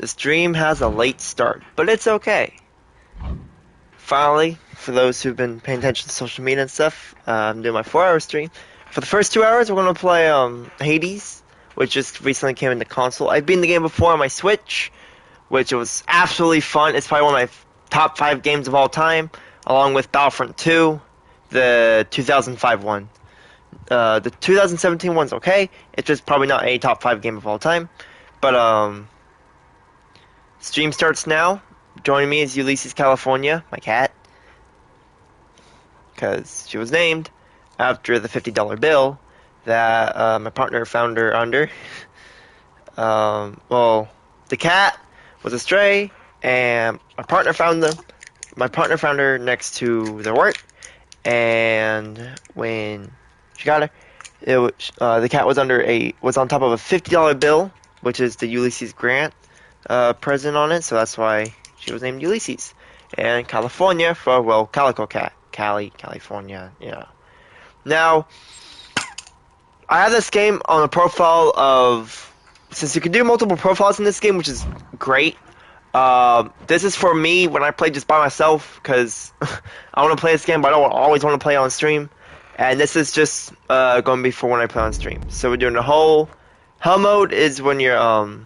The stream has a late start, but it's okay. Finally, for those who've been paying attention to social media and stuff, I'm doing my 4-hour stream. For the first 2 hours, we're going to play Hades, which just recently came into console. I've beaten the game before on my Switch, which was absolutely fun. It's probably one of my top 5 games of all time, along with Battlefront 2, the 2005 one. The 2017 one's okay. It's just probably not a top 5 game of all time. But, stream starts now. Joining me is Ulysses California, my cat. Because she was named after the $50 bill that my partner found her under. Well, the cat was a stray, and my partner found them. My partner found her next to their work, and when she got her, it was, the cat was on top of a $50 bill, which is the Ulysses Grant present on it, so that's why she was named Ulysses. And California for, well, Calico Cat. California, yeah. Now, I have this game on a profile of, since you can do multiple profiles in this game, which is great. This is for me when I play just by myself, because I want to play this game, but I don't always want to play on stream. And this is just going to be for when I play on stream. So we're doing the whole mode is when you're,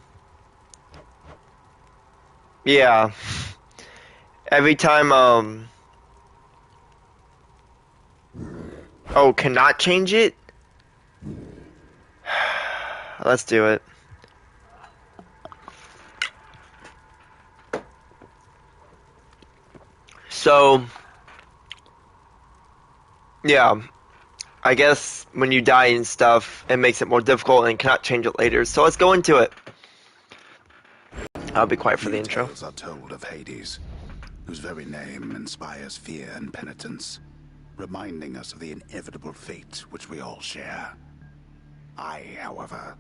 yeah. Every time, oh, cannot change it? Let's do it. So, yeah, I guess when you die and stuff, it makes it more difficult and cannot change it later. So let's go into it. I'll be quiet for the intro. Tales are told of Hades, whose very name inspires fear and penitence, reminding us of the inevitable fate which we all share. I, however,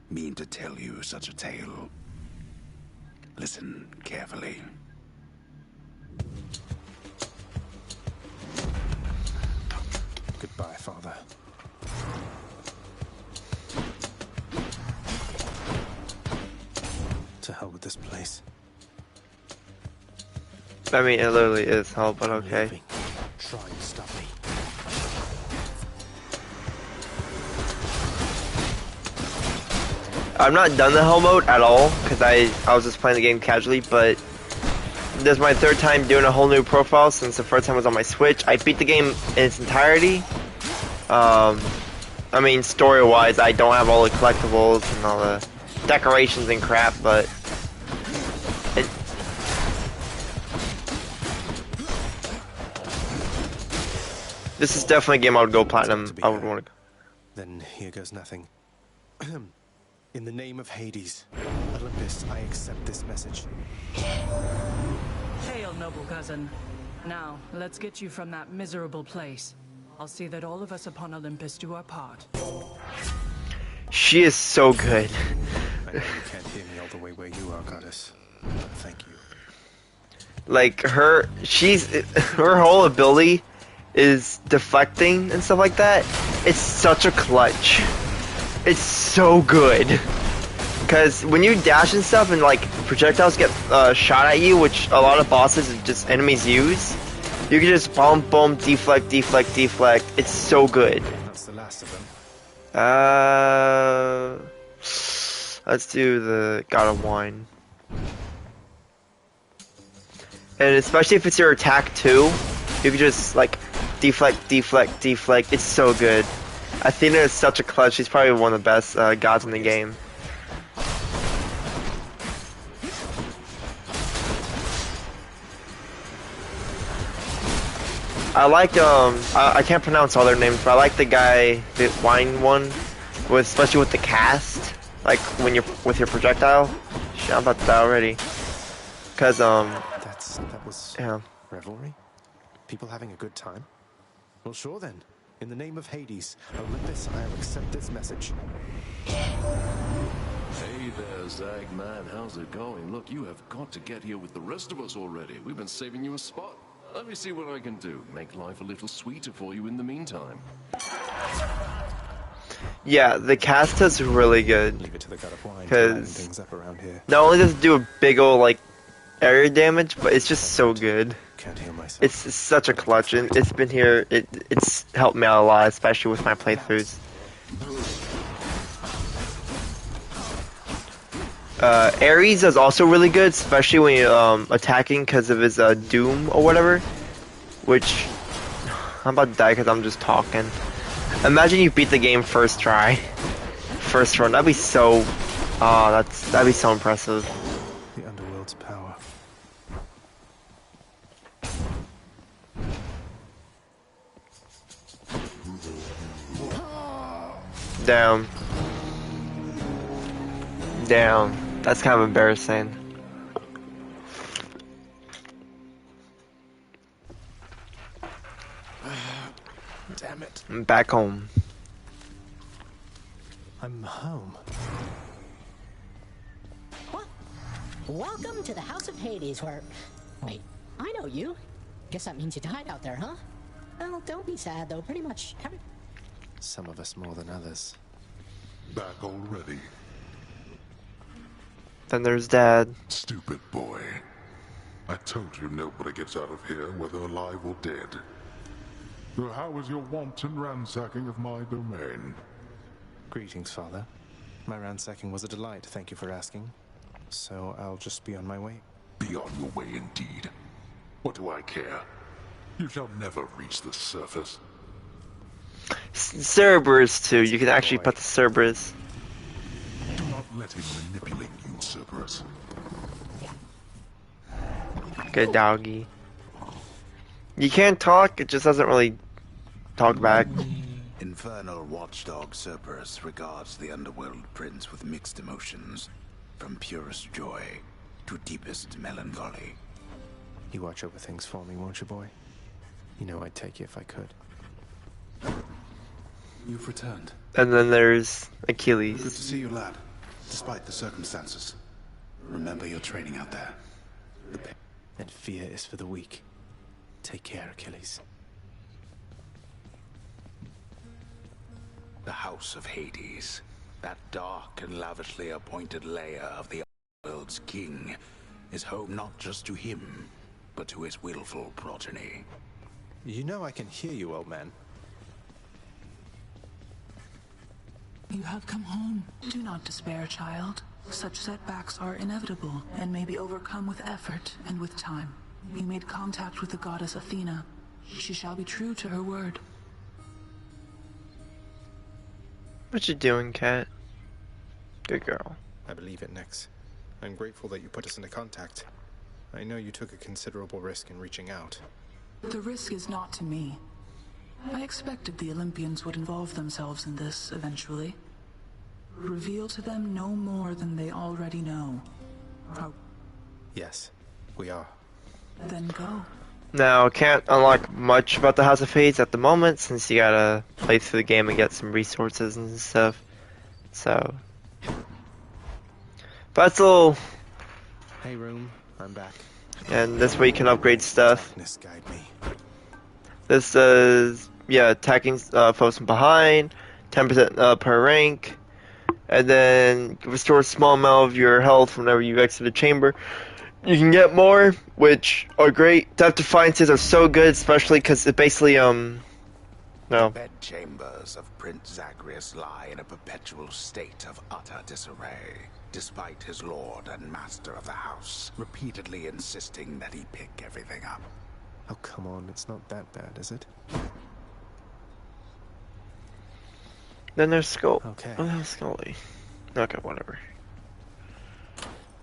mean to tell you such a tale. Listen carefully. Goodbye, Father. To hell with this place. I mean, it literally is hell, but okay. Try and stop me. I've not done the hell mode at all, because I was just playing the game casually, but this is my 3rd time doing a whole new profile since the first time was on my Switch. I beat the game in its entirety. I mean, story-wise, I don't have all the collectibles and all the decorations and crap, but this is definitely a game I would go platinum. I would want to. Then here goes nothing. In the name of Hades, Olympus, I accept this message. Hail, noble cousin. Now, let's get you from that miserable place. I'll see that all of us upon Olympus do our part. She is so good. I know you can't hear me all the way where you are, goddess. Thank you. Like, her whole ability is deflecting and stuff like that. It's such a clutch. It's so good. Because when you dash and stuff and like projectiles get shot at you, which a lot of bosses and just enemies use, you can just boom, boom, deflect, deflect, deflect. It's so good. That's the last of them. Let's do the God of Wine. And especially if it's your attack too, you can just like deflect, deflect, deflect. It's so good. Athena is such a clutch. She's probably one of the best gods in the game. I like I can't pronounce all their names, but I like the guy, the wine one, especially with the cast, like when you're with your projectile. Shit, I'm about to die already. Cause that was yeah. Revelry? People having a good time? Well, sure then. In the name of Hades, Olympus, I accept this message. Hey there, Zagman. How's it going? Look, you have got to get here with the rest of us already. We've been saving you a spot. Let me see what I can do. Make life a little sweeter for you in the meantime. Yeah, the Casta's really good. Leave it to the god of wine to 'Cause- liven things up around here. Not only does it do a big ol' like area damage, but it's just so good. Can't heal myself. It's such a clutch, and it's been here. It's helped me out a lot, especially with my playthroughs. Ares is also really good, especially when you're attacking because of his Doom or whatever. Which I'm about to die because I'm just talking. Imagine you beat the game first try, first run. That'd be so. That'd be so impressive. The underworld's power. Down. Down. That's kind of embarrassing. Damn it. I'm back home. I'm home. What? Welcome to the House of Hades, where... Wait, I know you. Guess that means you died out there, huh? Well, don't be sad, though. Pretty much every... Some of us more than others. Back already? Then there's Dad. Stupid boy. I told you nobody gets out of here, whether alive or dead. So how was your wanton ransacking of my domain? Greetings, Father. My ransacking was a delight, thank you for asking. So I'll just be on my way. Be on your way indeed. What do I care? You shall never reach the surface. Cerberus too. You can actually put the Cerberus. Do not let him manipulate you, Cerberus. Good doggy. You can't talk. It just doesn't really talk back. Infernal watchdog Cerberus regards the underworld prince with mixed emotions, from purest joy to deepest melancholy. You watch over things for me, won't you, boy? You know I'd take you if I could. You've returned. And then there's Good to Achilles. see you, lad, despite the circumstances. Remember your training out there. And fear is for the weak. Take care, Achilles. The House of Hades, that dark and lavishly appointed lair of the world's king, is home not just to him, but to his willful progeny. You know I can hear you, old man. You have come home. Do not despair, child. Such setbacks are inevitable and may be overcome with effort and with time. You made contact with the goddess Athena. She shall be true to her word. What you doing, cat? Good girl. I believe it, Nyx. I'm grateful that you put us into contact. I know you took a considerable risk in reaching out. The risk is not to me. I expected the Olympians would involve themselves in this eventually. Reveal to them no more than they already know. Oh, Yes, we are. then go. Now, can't unlock much about the House of Hades at the moment, since you gotta play through the game and get some resources and stuff. So, but it's a little, Hey, room. I'm back. and this way you can upgrade stuff. Darkness guide me. This is, yeah, attacking foes from behind, 10% per rank, and then restores small amount of your health whenever you exit a chamber. You can get more, which are great. Death Defiances are so good, especially because it basically, no. Bedchambers of Prince Zagreus lie in a perpetual state of utter disarray, despite his lord and master of the house repeatedly insisting that he pick everything up. Oh, come on. It's not that bad, is it? Then there's Skull. Okay. Oh, that's Scully. Okay, whatever.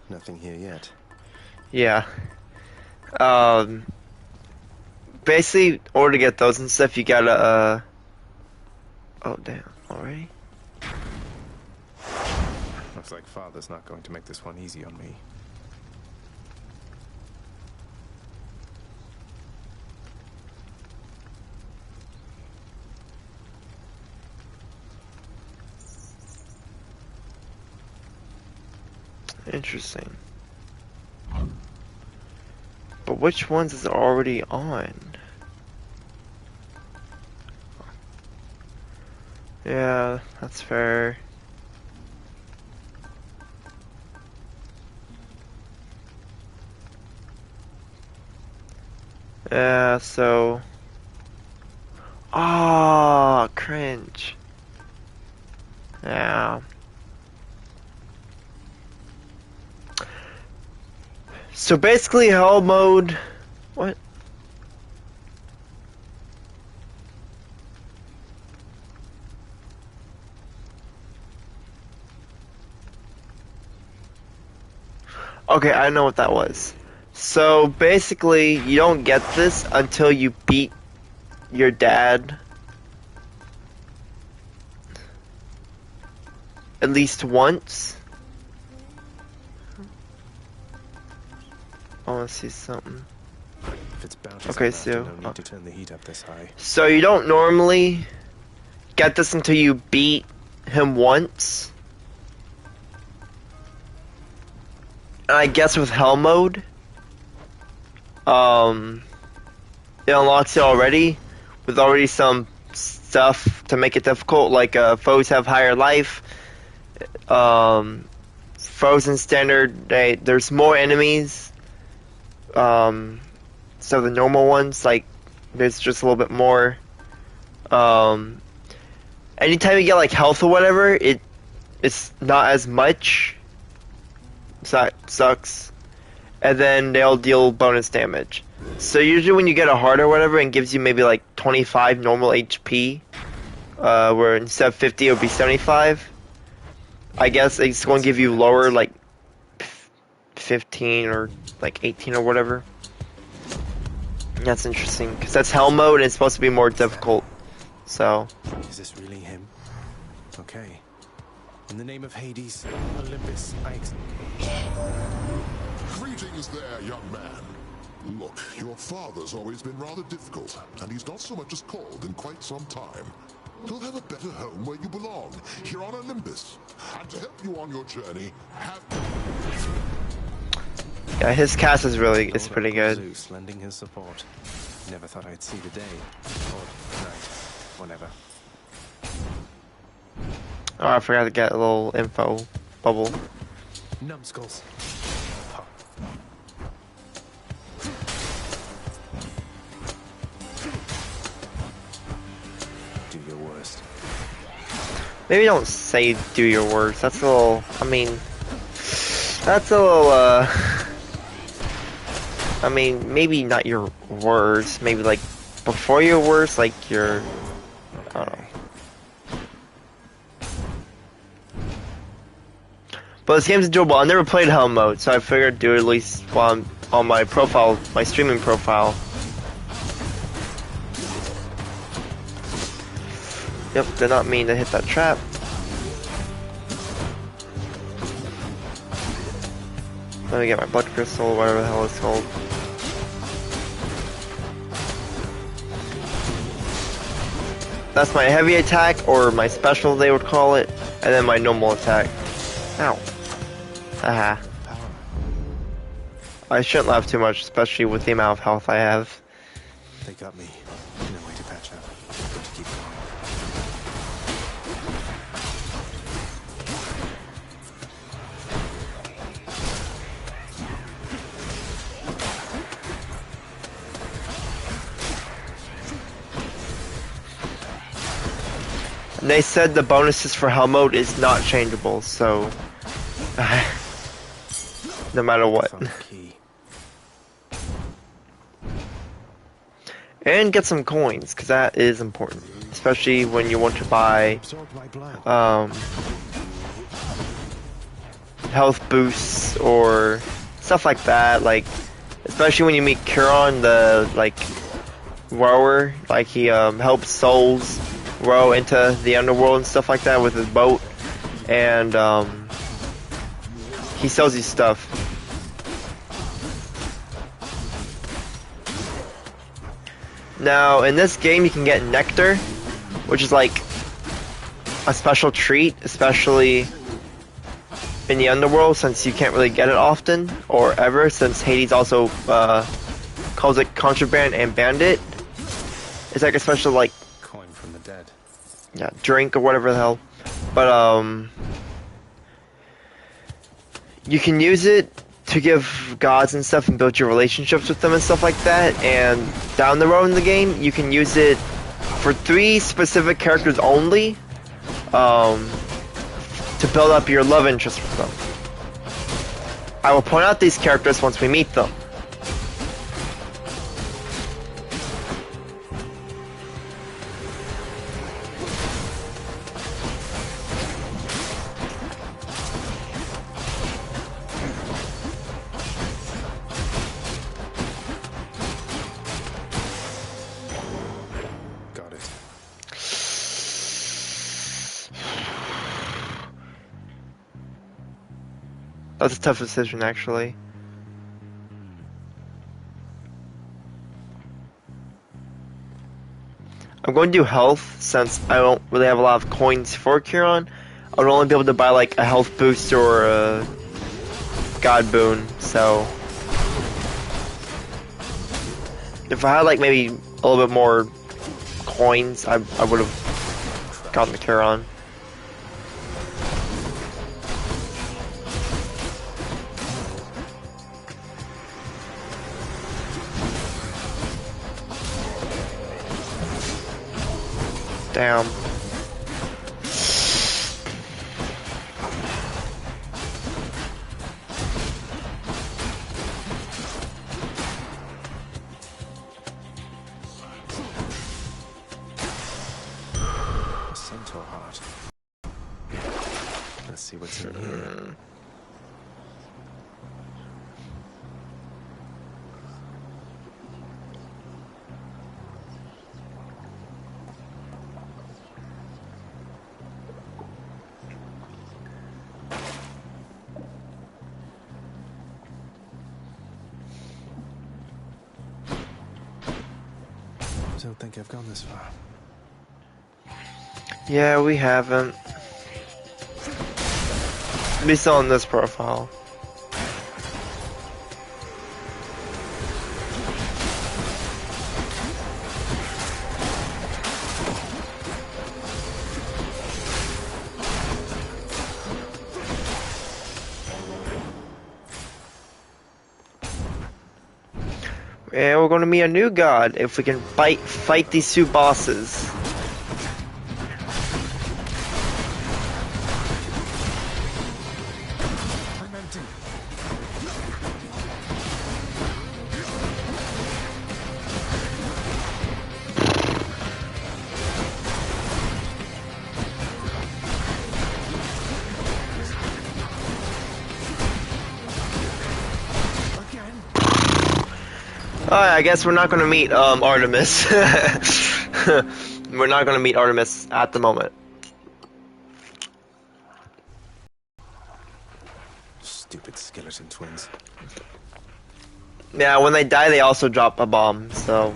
Nothing here yet. Yeah. Basically, in order to get those and stuff, you gotta, oh, damn. Already? Looks like Father's not going to make this one easy on me. Interesting. But which ones is it already on? Yeah, that's fair. Yeah, so... Ah, cringe. Yeah. So basically, hell mode... What? Okay, I know what that was. So basically, you don't get this until you beat your dad at least once. I want to see something. If it's bounties Okay, I'm after, so no need to turn the heat up this high. So you don't normally get this until you beat him once. And I guess with hell mode, it unlocks it already with already some stuff to make it difficult, like foes have higher life. Frozen standard, there's more enemies. So the normal ones, like, there's just a little bit more. Anytime you get like health or whatever, it's not as much. So that sucks. And then they'll deal bonus damage. So usually when you get a heart or whatever, it gives you maybe like 25 normal HP, where instead of 50 it would be 75. I guess it's going to give you lower, like 15 or like 18 or whatever. That's interesting, because that's hell mode and it's supposed to be more difficult. So. Is this really him? Okay. In the name of Hades, Olympus, Greetings there, young man. Look, your father's always been rather difficult, and he's not so much as called in quite some time. You'll have a better home where you belong, here on Olympus. And to help you on your journey, Yeah, his cast is pretty good. Zeus lending his support. Never thought I'd see the day. Or night. Whatever. Oh, I forgot to get a little info bubble. Numbskulls. Do your worst. Maybe don't say do your worst. That's a little, I mean, that's a little, I mean, maybe not your worst. Maybe like before your worst, like your, I don't know. But this game's enjoyable. I never played Hell mode, so I figured I'd do it at least while I'm on my profile, my streaming profile. Yep, did not mean to hit that trap. Let me get my blood crystal, whatever the hell it's called. That's my heavy attack, or my special they would call it, and then my normal attack. Ow. Haha. I shouldn't laugh too much, especially with the amount of health I have. They got me. No way to patch up. Got to keep going. And they said the bonuses for Hell mode is not changeable, so no matter what. And get some coins, because that is important, especially when you want to buy health boosts or stuff like that. Like, especially when you meet Chiron, the like rower, like he helps souls row into the underworld and stuff like that with his boat, and he sells you stuff. Now, in this game, you can get nectar, which is like a special treat, especially in the underworld, since you can't really get it often or ever, since Hades also calls it contraband and bandit. It's like a special, like, coin from the dead. yeah, drink or whatever the hell. But you can use it to give gods and stuff and build your relationships with them and stuff like that. And down the road in the game, you can use it for 3 specific characters only, to build up your love interest with them. I will point out these characters once we meet them. Got it. That's a tough decision, actually. I'm going to do health, since I don't really have a lot of coins for Kiron. I would only be able to buy like a health boost or a god boon, so if I had like maybe a little bit more coins, I would have gotten the Kiron. Damn. Centaur heart. Let's see what's in here. I don't think I've gone this far. Yeah, we haven't. At least on this profile. And we're going to meet a new god if we can fight these 2 bosses. Alright, I guess we're not gonna meet Artemis. We're not gonna meet Artemis at the moment. Stupid skeleton twins. Yeah, when they die, they also drop a bomb. So,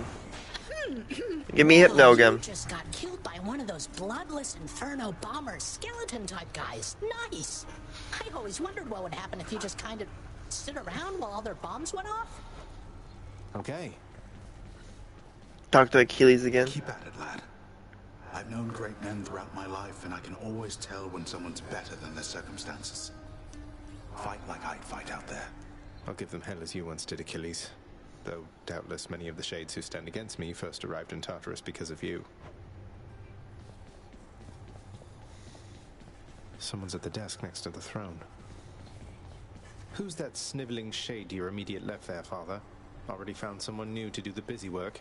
give me Hypno again. You just got killed by one of those bloodless inferno bomber skeleton type guys. Nice. I always wondered what would happen if you just kind of stood around while all their bombs went off. Okay. Talk to Achilles again. Keep at it, lad. I've known great men throughout my life, and I can always tell when someone's better than their circumstances. Fight like I'd fight out there. I'll give them hell as you once did, Achilles. Though doubtless many of the shades who stand against me first arrived in Tartarus because of you. Someone's at the desk next to the throne. Who's that sniveling shade to your immediate left there, Father? Already found someone new to do the busy work,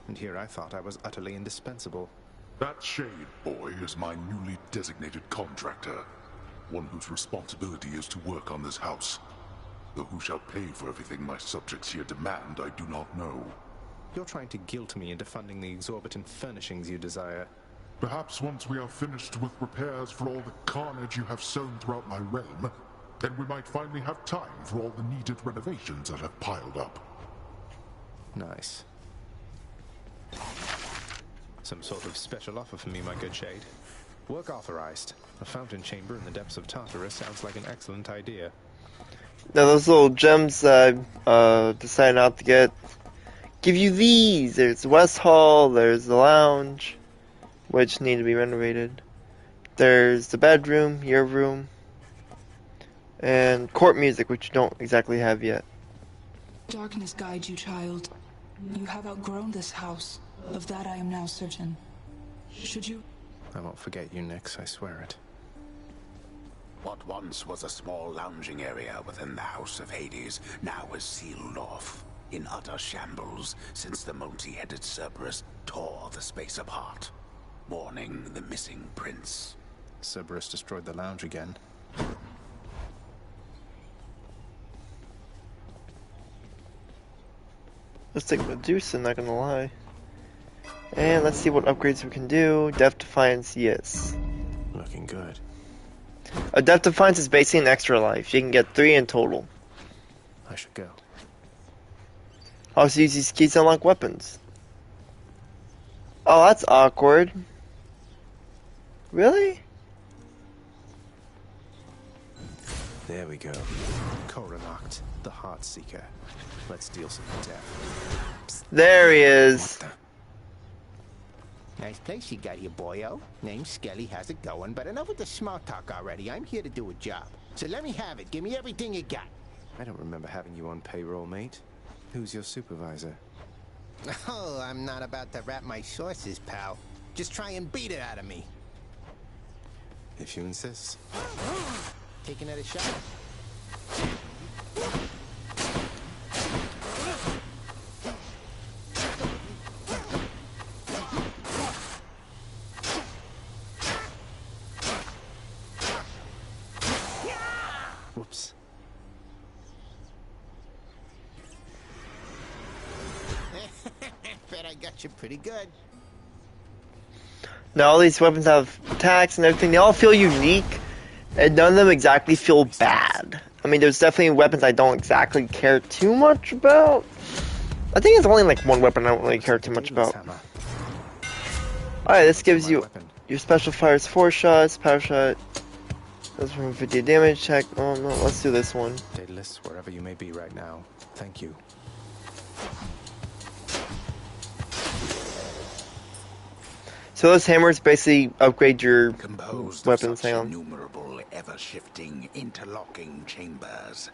and here I thought I was utterly indispensable. That shade boy is my newly designated contractor, one whose responsibility is to work on this house. Though who shall pay for everything my subjects here demand, I do not know. You're trying to guilt me into funding the exorbitant furnishings you desire. Perhaps once we are finished with repairs for all the carnage you have sown throughout my realm, then we might finally have time for all the needed renovations that have piled up. Nice. Some sort of special offer for me, my good shade. Work authorized. A fountain chamber in the depths of Tartarus sounds like an excellent idea. Now those little gems that I decided not to get. Give you these. There's West Hall. There's the lounge. which need to be renovated. There's the bedroom, your room, and court music, which you don't exactly have yet. Darkness guide you, child. You have outgrown this house. Of that I am now certain. Should you... I won't forget you, Nyx, I swear it. What once was a small lounging area within the House of Hades now is sealed off, in utter shambles since the multi-headed Cerberus tore the space apart, mourning the missing prince. Cerberus destroyed the lounge again. Let's take Medusa, not gonna lie. And let's see what upgrades we can do. Death Defiance, yes. Looking good. A Death Defiance is basically an extra life. You can get 3 in total. I should go. Also use these keys to unlock weapons. Oh, that's awkward. Really? There we go. Cora locked, the Heart Seeker. Let's deal some death. There he is. Nice place you got here, boyo. Name's Skelly, how's it going? But enough with the small talk already. I'm here to do a job. So let me have it. Give me everything you got. I don't remember having you on payroll, mate. Who's your supervisor? Oh, I'm not about to wrap my sources, pal. Just try and beat it out of me. If you insist. Taking it a shot? Whoops. Bet I got you pretty good. Now all these weapons have attacks and everything. They all feel unique, and none of them exactly feel bad. I mean, there's definitely weapons I don't exactly care too much about. I think it's only like one weapon I don't really care too much about. Alright, this gives you your special fires 4 shots, power shot. That's from 50 damage check. Oh no, let's do this one. Daedalus, wherever you may be right now, thank you. So those hammers basically upgrade your Composed weapons. of such Hang on. innumerable, ever-shifting, interlocking chambers,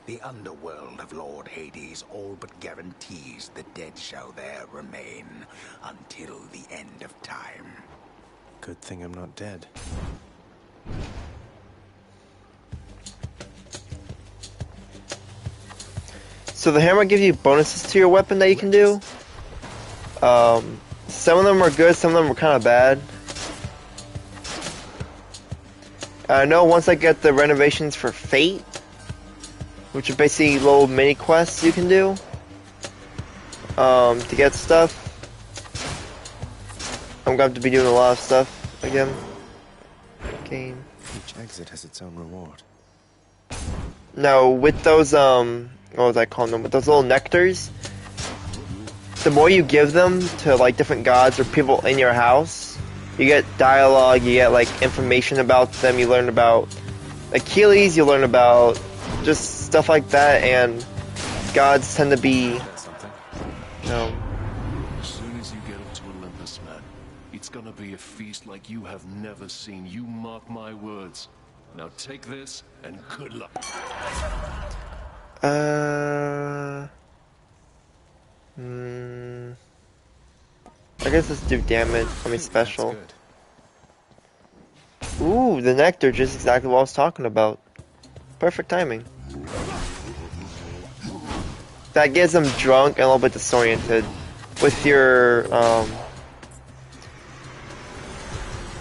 the underworld of Lord Hades all but guarantees the dead shall there remain until the end of time. Good thing I'm not dead. So the hammer gives you bonuses to your weapon that you can do. Some of them are good, some of them are kind of bad. I know once I get the renovations for Fate, which are basically little mini quests you can do to get stuff. I'm going to have to be doing a lot of stuff again. Game. Each exit has its own reward. No, with those what was I calling them? With those little nectars, the more you give them to like different gods or people in your house, you get dialogue, you get like information about them, you learn about Achilles, you learn about just stuff like that, and gods tend to be, As soon as you get up to Olympus, man, it's gonna be a feast like you have never seen. You mark my words. Now take this, and good luck. I guess let's do damage. I mean special. Ooh, the nectar, just exactly what I was talking about. Perfect timing. That gets them drunk and a little bit disoriented. With your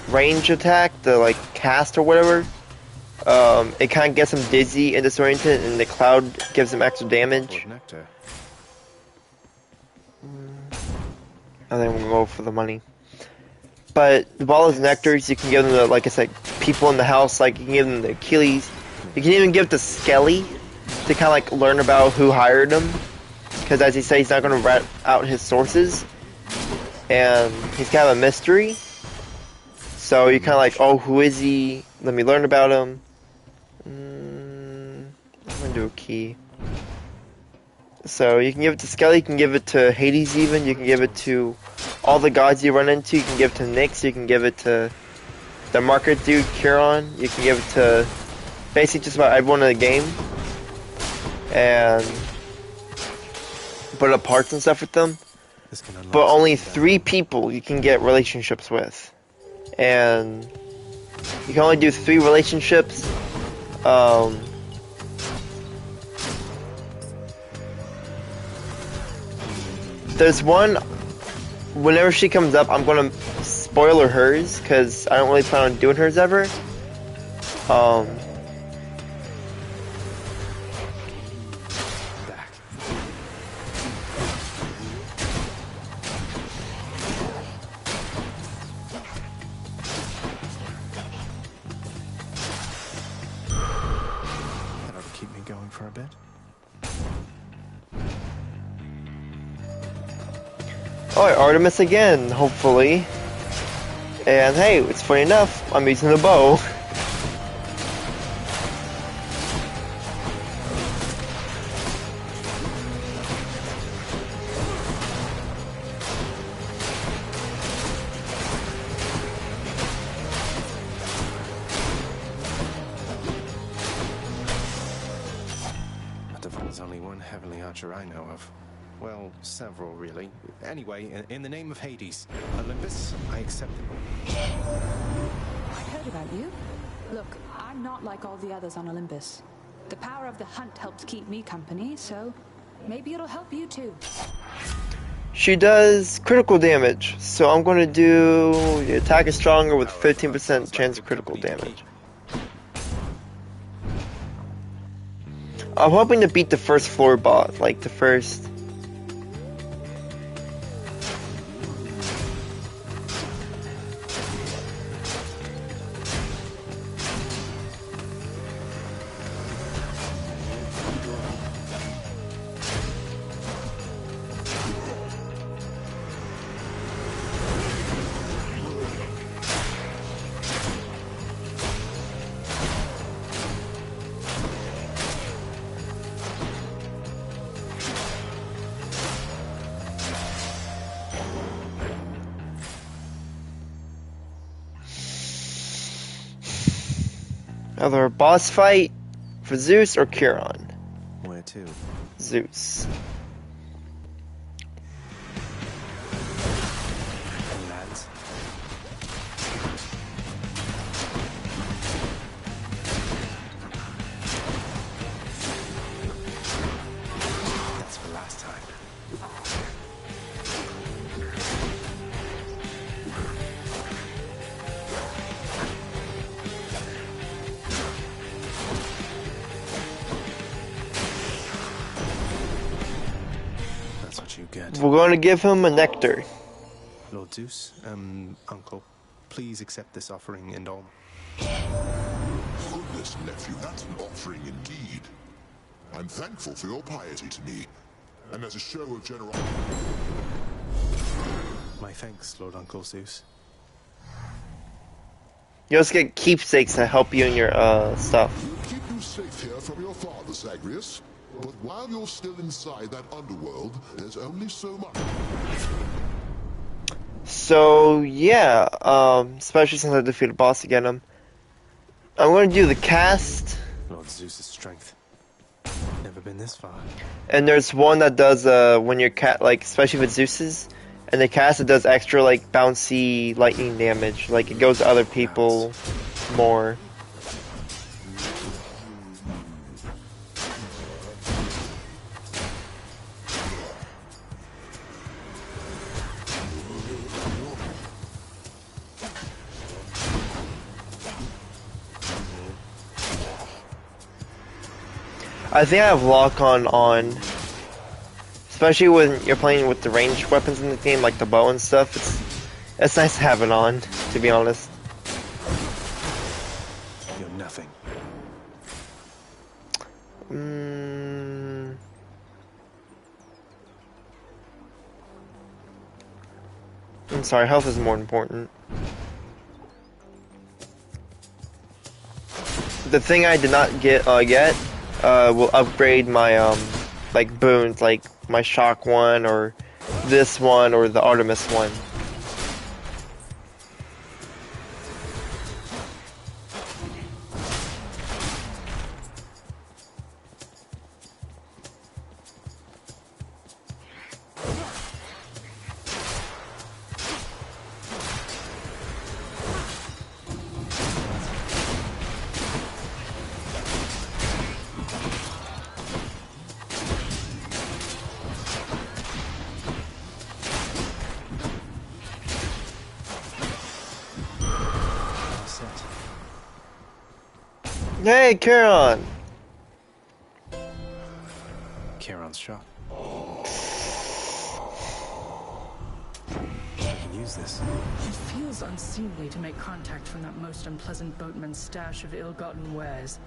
range attack, the like cast or whatever, it kind of gets them dizzy and disoriented, and the cloud gives them extra damage. I think we'll go for the money. But with all those nectars, you can give them the, like I said, people in the house, like you can give them the Achilles. You can even give it to Skelly to kind of like learn about who hired him. Because as he said, he's not going to rat out his sources. And he's kind of a mystery. So you're kind of like, oh, who is he? Let me learn about him. I'm going to do a key. So you can give it to Skelly, you can give it to Hades even, you can give it to all the gods you run into, you can give to Nyx, you can give it to the marker dude, Curon, you can give it to basically just about everyone in the game. And put up parts and stuff with them. But only 3 people you can get relationships with. And you can only do 3 relationships. There's one, whenever she comes up, I'm gonna spoiler hers, because I don't really plan on doing hers ever. That'll keep me going for a bit. Alright, Artemis again, hopefully. And hey, it's funny enough, I'm using the bow. There's only one heavenly archer I know of. Well, several, really. Anyway, in the name of Hades, Olympus, I accept it. I heard about you. Look, I'm not like all the others on Olympus. The power of the hunt helps keep me company, so maybe it'll help you too. She does critical damage, so I'm going to do the attack is stronger with 15% chance of critical damage. I'm hoping to beat the first floor boss, like the first. Either a boss fight for Zeus or Curon. Where to? Zeus. Lads. That's for last time. You get. We're going to give him a nectar. Lord Zeus, Uncle, please accept this offering and all. Goodness, nephew, that's an offering indeed. I'm thankful for your piety to me, and as a show of generosity. My thanks, Lord Uncle Zeus. You also get keepsakes to help you in your stuff. We'll keep you safe here from your father, Zagreus. But while you're still inside that underworld, there's only so much. So yeah, especially since I defeated the boss again, I'm going to do the cast. Lord Zeus's strength. Never been this far. And there's one that does when you're like especially with Zeus's, and the cast it does extra like bouncy lightning damage, like it goes to other people more. I think I have lock on, especially when you're playing with the ranged weapons in the game, like the bow and stuff. It's nice to have it on, to be honest. You're nothing. I'm sorry, health is more important. The thing I did not get yet will upgrade my like boons, like my shock one or this one or the Artemis one. Hey, Charon! Charon's shop. I can use this. It feels unseemly to make contact from that most unpleasant boatman's stash of ill-gotten wares.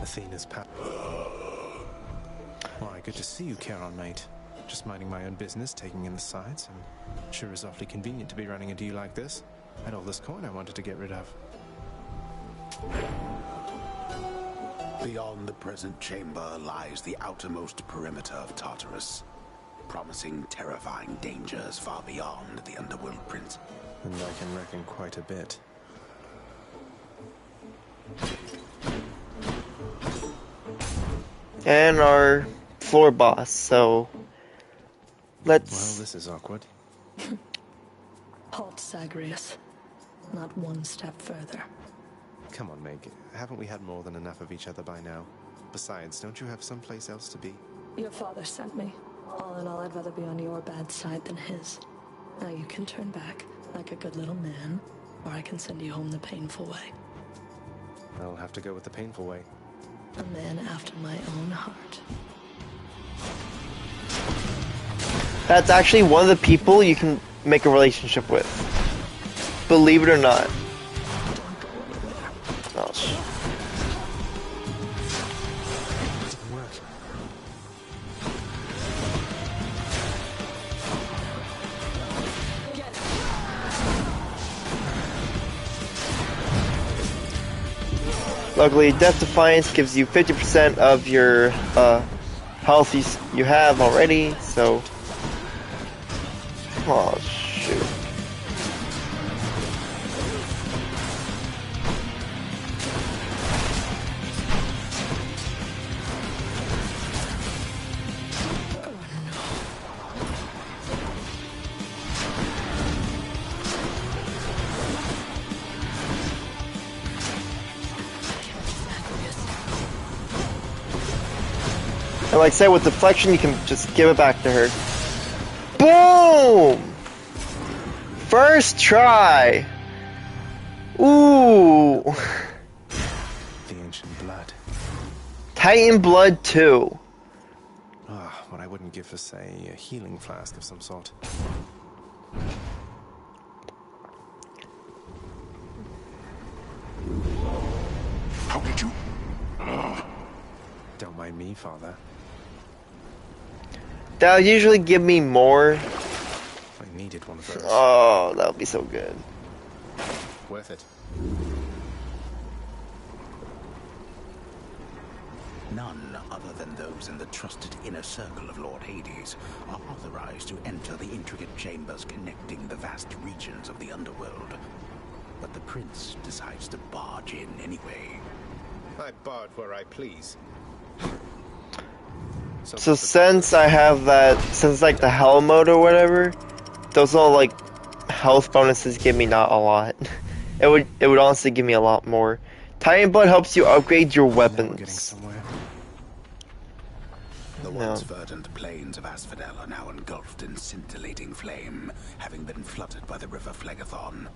Athena's pat. Why, good to see you, Charon, mate. Just minding my own business, taking in the sights, and sure is awfully convenient to be running into you like this. I had all this coin I wanted to get rid of. Beyond the present chamber lies the outermost perimeter of Tartarus, promising terrifying dangers far beyond the Underworld, Prince. And I can reckon quite a bit. And our floor boss, so let's... Well, this is awkward. Halt, Zagreus. Not one step further. Come on, Meg. Haven't we had more than enough of each other by now? Besides, don't you have someplace else to be? Your father sent me. All in all, I'd rather be on your bad side than his. Now you can turn back, like a good little man, or I can send you home the painful way. I'll have to go with the painful way. A man after my own heart. That's actually one of the people you can make a relationship with. Believe it or not. Don't go anywhere. Oh, It didn't work. Get luckily, Death Defiance gives you 50% of your health you have already, so... Oh, shoot. And like I said, with deflection, you can just give it back to her. Boom! First try! Ooh! The ancient blood. Titan Blood 2. Ah, what I wouldn't give for, say, a healing flask of some sort. How did you? Don't mind me, Father. That'll usually give me more. I needed one of those. Oh, that'll be so good. Worth it. None other than those in the trusted inner circle of Lord Hades are authorized to enter the intricate chambers connecting the vast regions of the underworld. But the prince decides to barge in anyway. I barge where I please. So since I have that, since like the hell mode or whatever, those all like health bonuses give me not a lot. It would honestly give me a lot more. Titan Blood helps you upgrade your weapons. The once verdant plains of Asphodel are now engulfed in scintillating flame, having been flooded by the river Phlegethon,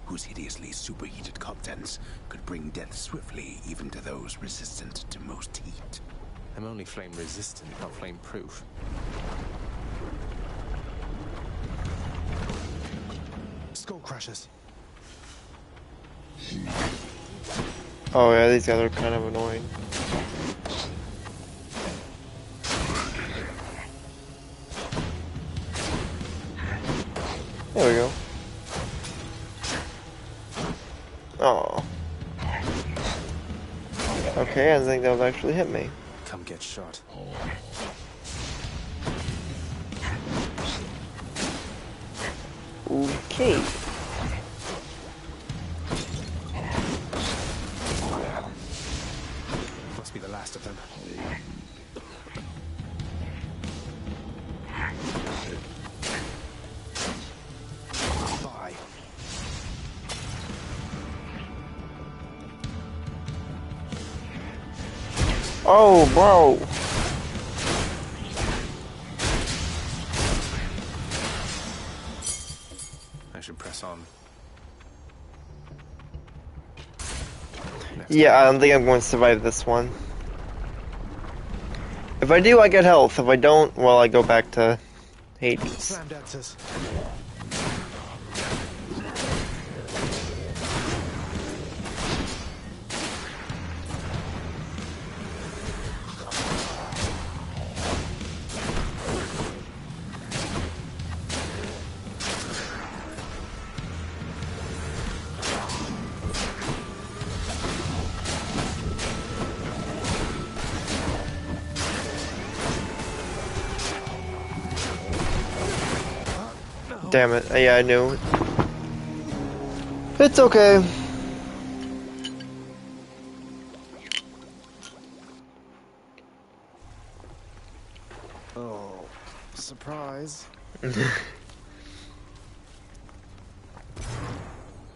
whose hideously superheated contents could bring death swiftly even to those resistant to most heat. I'm only flame resistant, not flame proof. Skull crushers. Oh yeah, these guys are kind of annoying. There we go. Oh. Okay, I think that would actually hit me. Come get shot. Okay. Must be the last of them. Bye. Oh, bro. I should press on. Yeah, I don't think I'm going to survive this one. If I do, I get health. If I don't, well, I go back to Hades. Slam dancers. Damn it. Yeah, I knew. It's okay. Oh, surprise.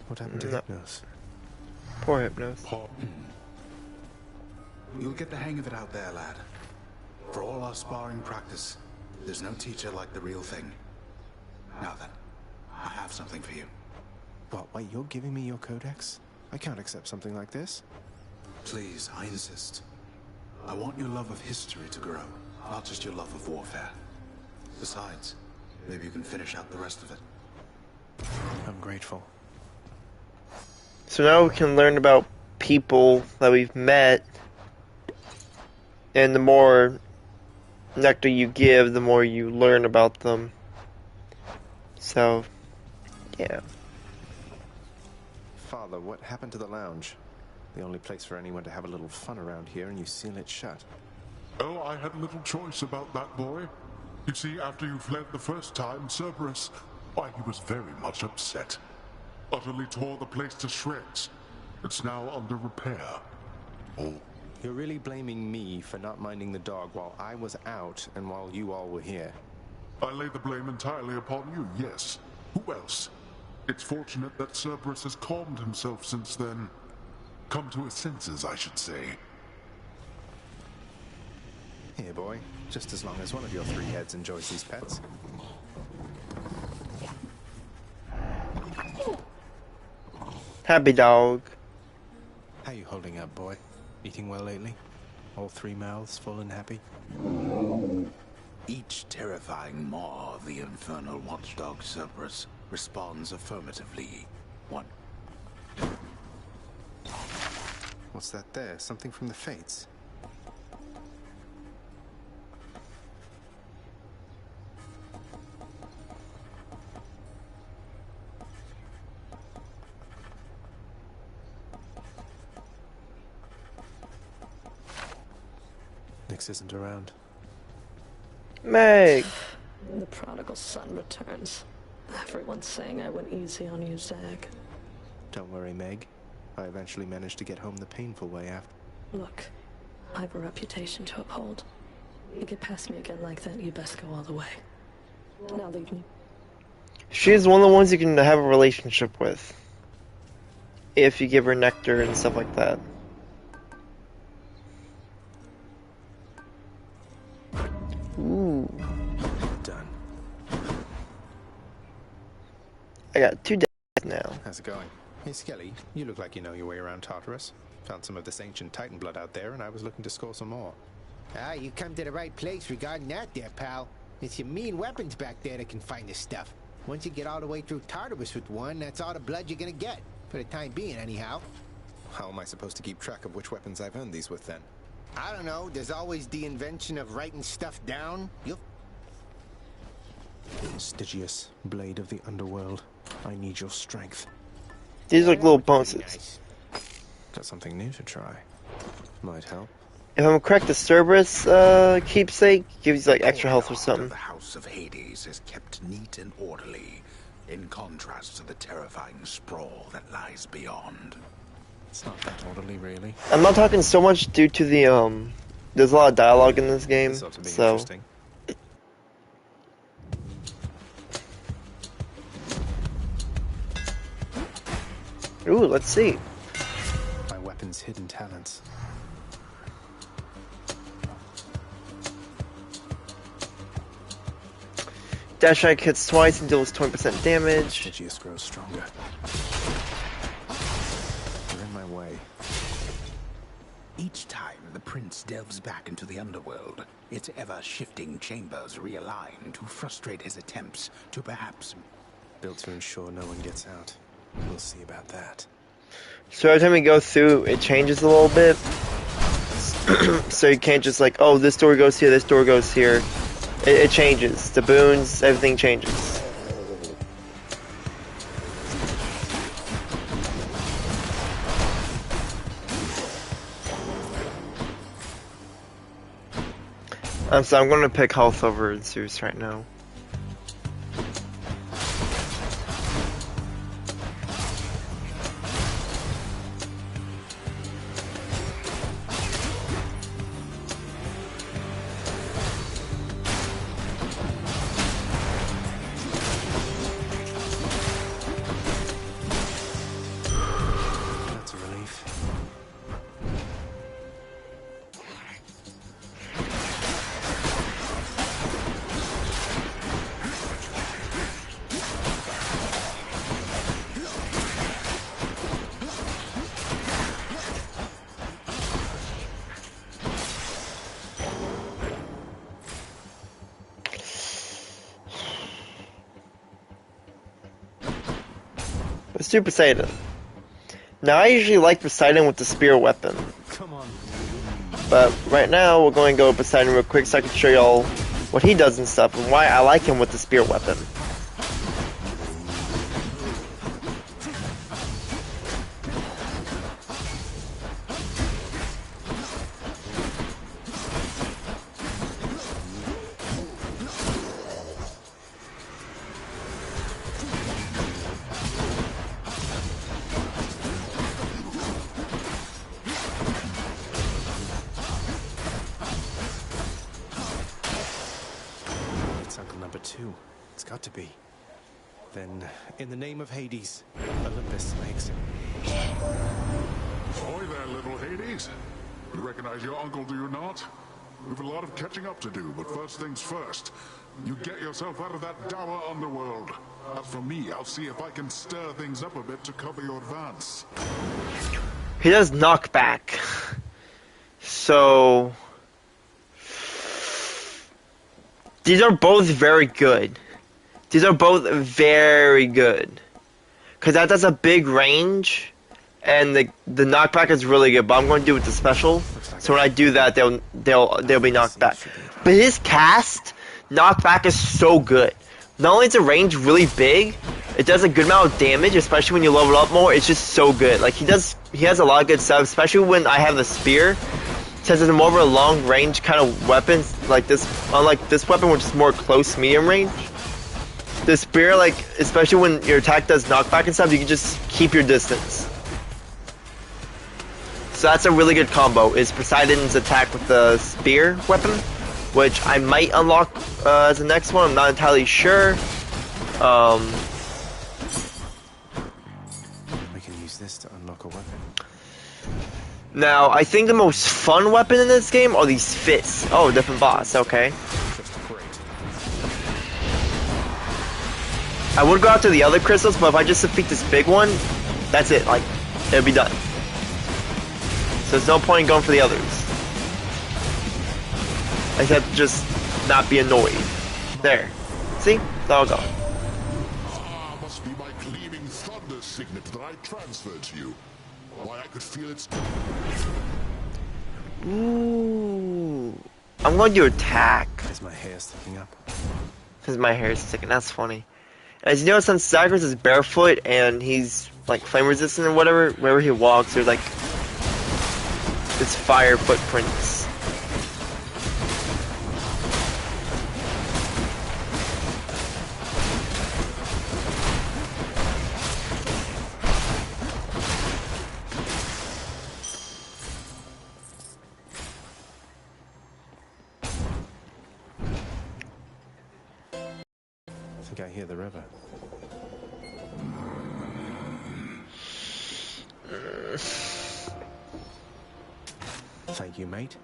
What happened to Hypnos? Poor Hypnos. You'll get the hang of it out there, lad. For all our sparring practice, there's no teacher like the real thing. Now then, I have something for you. What, wait, you're giving me your codex? I can't accept something like this. Please, I insist. I want your love of history to grow, not just your love of warfare. Besides, maybe you can finish out the rest of it. I'm grateful. So now we can learn about people that we've met, and the more nectar you give, the more you learn about them. So, yeah. Father, what happened to the lounge? The only place for anyone to have a little fun around here, and you seal it shut. Oh, I had little choice about that, boy. You see, after you fled the first time, Cerberus, why, he was very much upset. Utterly tore the place to shreds. It's now under repair. Oh. You're really blaming me for not minding the dog while I was out and while you all were here. I lay the blame entirely upon you, yes. Who else? It's fortunate that Cerberus has calmed himself since then. Come to his senses, I should say. Here, boy. Just as long as one of your three heads enjoys these pets. Happy dog. How you holding up, boy? Eating well lately? All three mouths full and happy? Each terrifying maw of the infernal watchdog Cerberus responds affirmatively. One. What's that there? Something from the Fates? Nyx isn't around. Meg! The prodigal son returns. Everyone's saying I went easy on you, Zag. Don't worry, Meg. I eventually managed to get home the painful way after. Look, I have a reputation to uphold. You get past me again like that, you best go all the way. Now leave me. She's one of the ones you can have a relationship with. If you give her nectar and stuff like that. Ooh. Done. I got 2 deaths now. How's it going? Hey, Skelly, you look like you know your way around Tartarus. Found some of this ancient Titan blood out there, and I was looking to score some more. Ah, you come to the right place regarding that there, pal. It's your mean weapons back there that can find this stuff. Once you get all the way through Tartarus with one, that's all the blood you're gonna get. For the time being, anyhow. How am I supposed to keep track of which weapons I've earned these with, then? I don't know. There's always the invention of writing stuff down. You'll... Stygius, blade of the underworld. I need your strength. These are like little bonuses. Nice. Got something new to try. Might help. If I'm correct, the Cerberus keepsake gives you like extra health or something. The House of Hades is kept neat and orderly, in contrast to the terrifying sprawl that lies beyond. It's not that orderly, really. I'm not talking so much due to the there's a lot of dialogue in this game, This ought to be so interesting. ooh, let's see. My weapon's hidden talents. Dash strike hits twice and deals 20% damage. Stygius grows stronger. You're in my way. Each time the prince delves back into the underworld, its ever-shifting chambers realign to frustrate his attempts to perhaps... Built to ensure no one gets out. We'll see about that. So every time we go through, it changes a little bit. So you can't just like, oh, this door goes here, this door goes here. It changes. The boons, everything changes. So I'm going to pick health over Zeus right now. That's a relief. Let's do Poseidon. Now I usually like Poseidon with the spear weapon. Come on. But right now we're going to go with Poseidon real quick so I can show y'all what he does and stuff and why I like him with the spear weapon. Number 2. It's got to be. Then, in the name of Hades, Olympus makes it. Ahoy there, little Hades. You recognize your uncle, do you not? We've a lot of catching up to do, but first things first. You get yourself out of that dour underworld. As for me, I'll see if I can stir things up a bit to cover your advance. He does knockback. So... these are both very good. These are both very good. Because that does a big range. And the knockback is really good. But I'm going to do it with the special. So when I do that, they'll be knocked back. But his cast knockback is so good. Not only is the range really big, it does a good amount of damage, especially when you level up more. It's just so good. Like he has a lot of good stuff, especially when I have the spear. Since it's more of a long range kind of weapon, like this, unlike this weapon, which is more close medium range. The spear, like especially when your attack does knockback and stuff, you can just keep your distance. So that's a really good combo. Is Poseidon's attack with the spear weapon, which I might unlock as the next one. I'm not entirely sure. We can use this to unlock a weapon. Now, I think the most fun weapon in this game are these fists. Oh, different boss. Okay. I would go after the other crystals, but if I just defeat this big one, that's it. Like, it'll be done. So there's no point in going for the others. I just have to just not be annoyed. There. See? That'll go. Ah, must be my gleaming thunder signet that I transferred to you. Why, I could feel its... Ooh. I'm going to do attack. Is my hair sticking up? Because my hair is sticking. That's funny. As you know, since Zagreus is barefoot and he's like flame resistant or whatever, wherever he walks, there's like this fire footprints. I think I hear the river. Thank you, mate.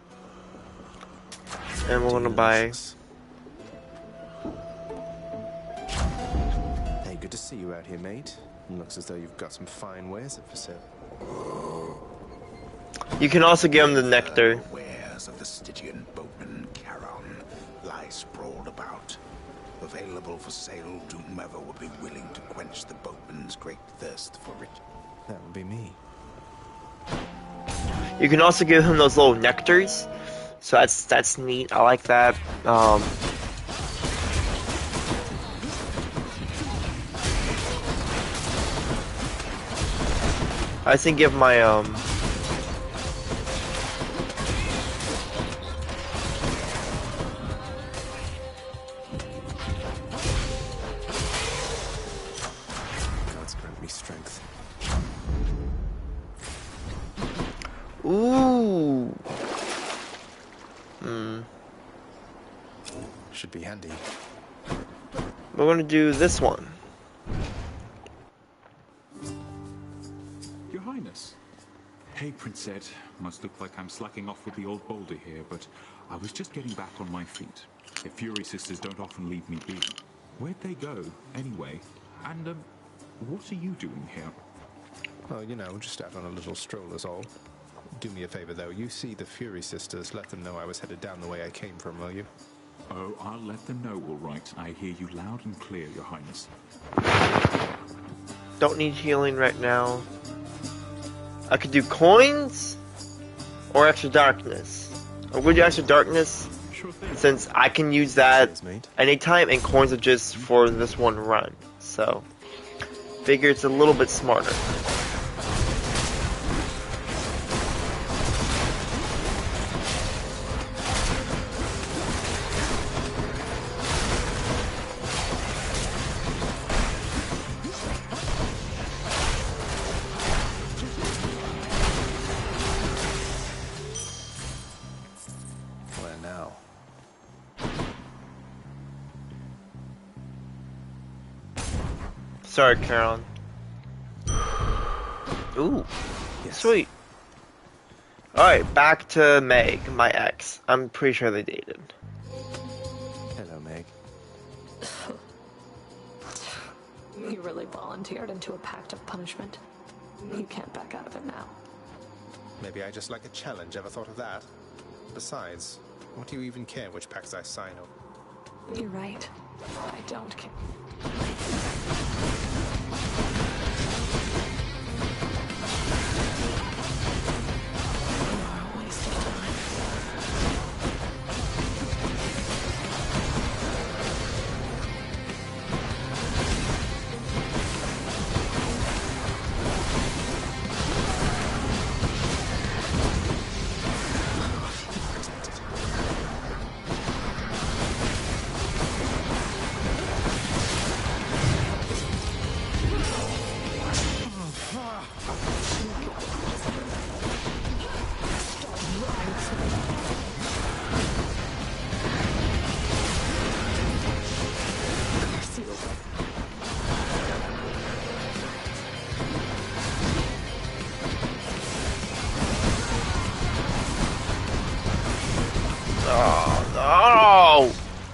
And we're gonna buy. Hey, good to see you out here, mate. Looks as though you've got some fine wares up for sale. You can also give him the nectar. Wares of the Stygian boatman Charon lie sprawled about, available for sale to whomever would be willing to quench the boatman's great thirst for it. That would be me. You can also give him those little nectars. So that's neat. I like that. I think give my God's grant me strength. Ooh. Should be handy. We're gonna do this one. Your Highness. Hey, Princette. Must look like I'm slacking off with the old boulder here, but I was just getting back on my feet. The Fury Sisters don't often leave me be. Where'd they go, anyway? And, what are you doing here? Well, you know, just out on a little stroll is all. Do me a favor, though. You see the Fury Sisters, let them know I was headed down the way I came from, will you? Oh, I'll let them know, all right. I hear you loud and clear, Your Highness. Don't need healing right now. I could do coins or extra darkness. Or would you extra darkness? Sure thing. Since I can use that anytime, and coins are just for this one run. So, figure it's a little bit smarter. Where now? Sorry, Carolyn. Ooh, sweet. Alright, back to Meg, my ex. I'm pretty sure they dated. Hello, Meg. You really volunteered into a pact of punishment. You can't back out of it now. Maybe I just like a challenge. Ever thought of that? Besides, what do you even care which pacts I sign over? You're right. I don't care.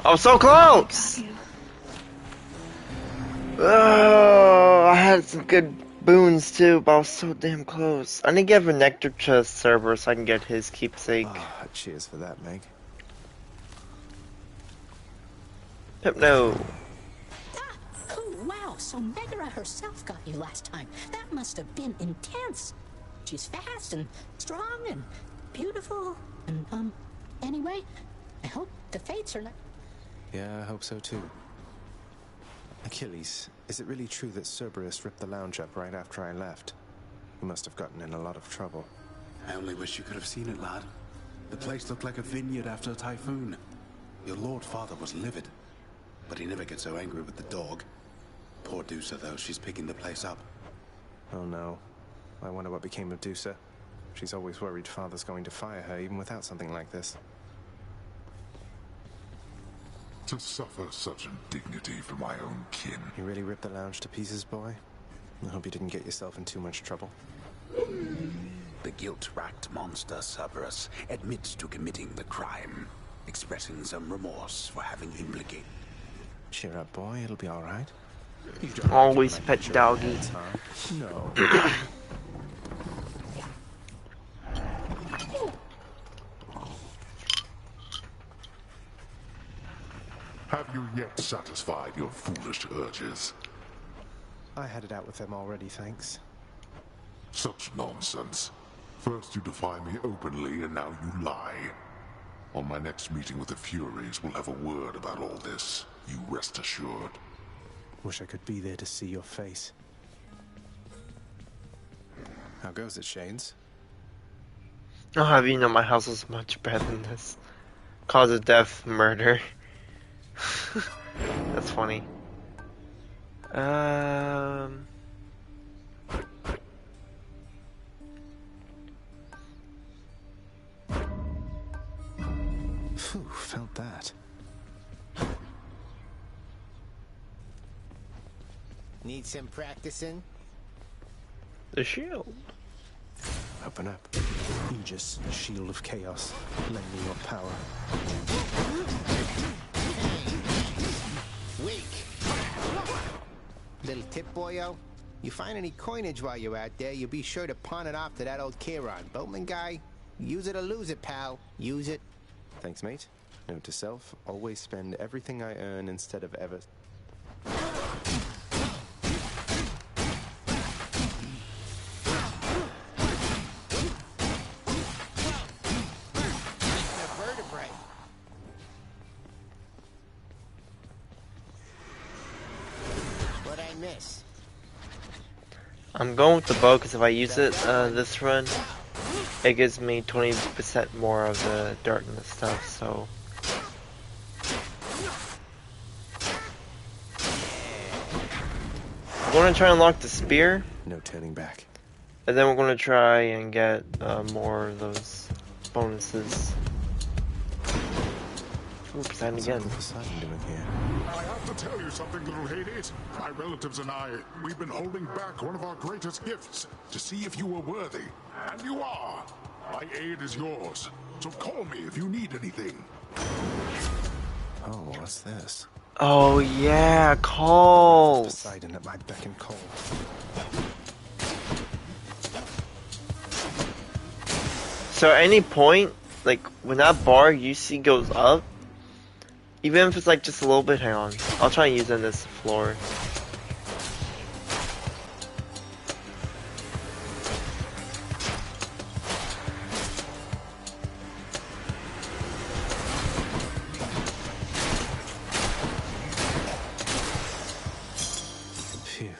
I was so close! Oh, I had some good boons too, but I was so damn close. I need to give a nectar to Cerberus so I can get his keepsake. Ah, cheers for that, Meg. Hypno. Oh, wow, so Megara herself got you last time. That must have been intense. She's fast and strong and beautiful. And, anyway, I hope the fates are not... Yeah, I hope so too. Achilles, is it really true that Cerberus ripped the lounge up right after I left? He must have gotten in a lot of trouble. I only wish you could have seen it, lad. The place looked like a vineyard after a typhoon. Your Lord Father was livid, but he never gets so angry with the dog. Poor Dusa, though, she's picking the place up. Oh no. I wonder what became of Dusa. She's always worried Father's going to fire her, even without something like this. To suffer such indignity from my own kin. You really ripped the lounge to pieces, boy? I hope you didn't get yourself in too much trouble. The guilt-racked monster Cerberus admits to committing the crime, expressing some remorse for having implicated. Cheer up, boy. It'll be all right. Always pet doggy. No. you yet satisfied your foolish urges? I had it out with them already, thanks. Such nonsense. First you defy me openly, and now you lie. On my next meeting with the Furies, we'll have a word about all this. You rest assured. Wish I could be there to see your face. How goes it, Shanes? I'll have you know my house was much better than this. Cause of death, murder. That's funny. Phew, felt that. Need some practicing? The shield. Open up. Aegis, shield of chaos. Lend me your power. Weak. Little tip, boyo. You find any coinage while you're out there, you be sure to pawn it off to that old Chiron. Boatman guy, use it or lose it, pal. Use it. Thanks, mate. Note to self, always spend everything I earn instead of ever... I'm going with the bow because if I use it this run, it gives me 20% more of the dirt and the stuff, so... I'm going to try and unlock the spear. No turning back. And then we're going to try and get more of those bonuses. Ooh, Poseidon again. Poseidon doing here? I have to tell you something, little Hades. My relatives and I, we've been holding back one of our greatest gifts to see if you were worthy. And you are. My aid is yours. So call me if you need anything. Oh, what's this? Oh yeah, calls. Poseidon at my beck and call. So at any point, like when that bar you see goes up, even if it's like just a little bit, hang on. I'll try and use it on this floor. Phew.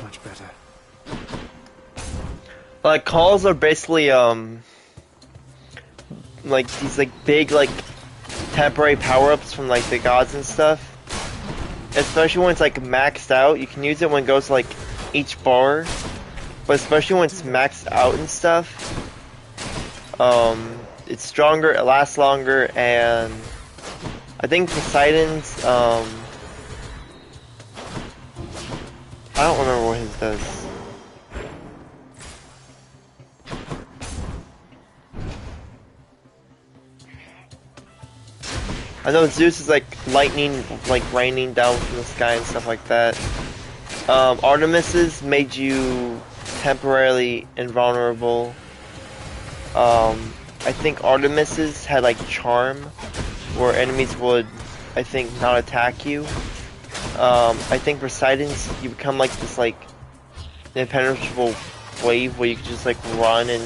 Much better. Like calls are basically like these like big like temporary power-ups from like the gods and stuff. Especially when it's like maxed out, you can use it when it goes to, like each bar, but especially when it's maxed out and stuff. It's stronger, it lasts longer, and I think Poseidon's I don't remember what his does. I know Zeus is like lightning, like raining down from the sky and stuff like that. Artemis's made you temporarily invulnerable. I think Artemis's had like charm, where enemies would, I think, not attack you. I think Poseidon's, you become like this like impenetrable wave where you can just like run and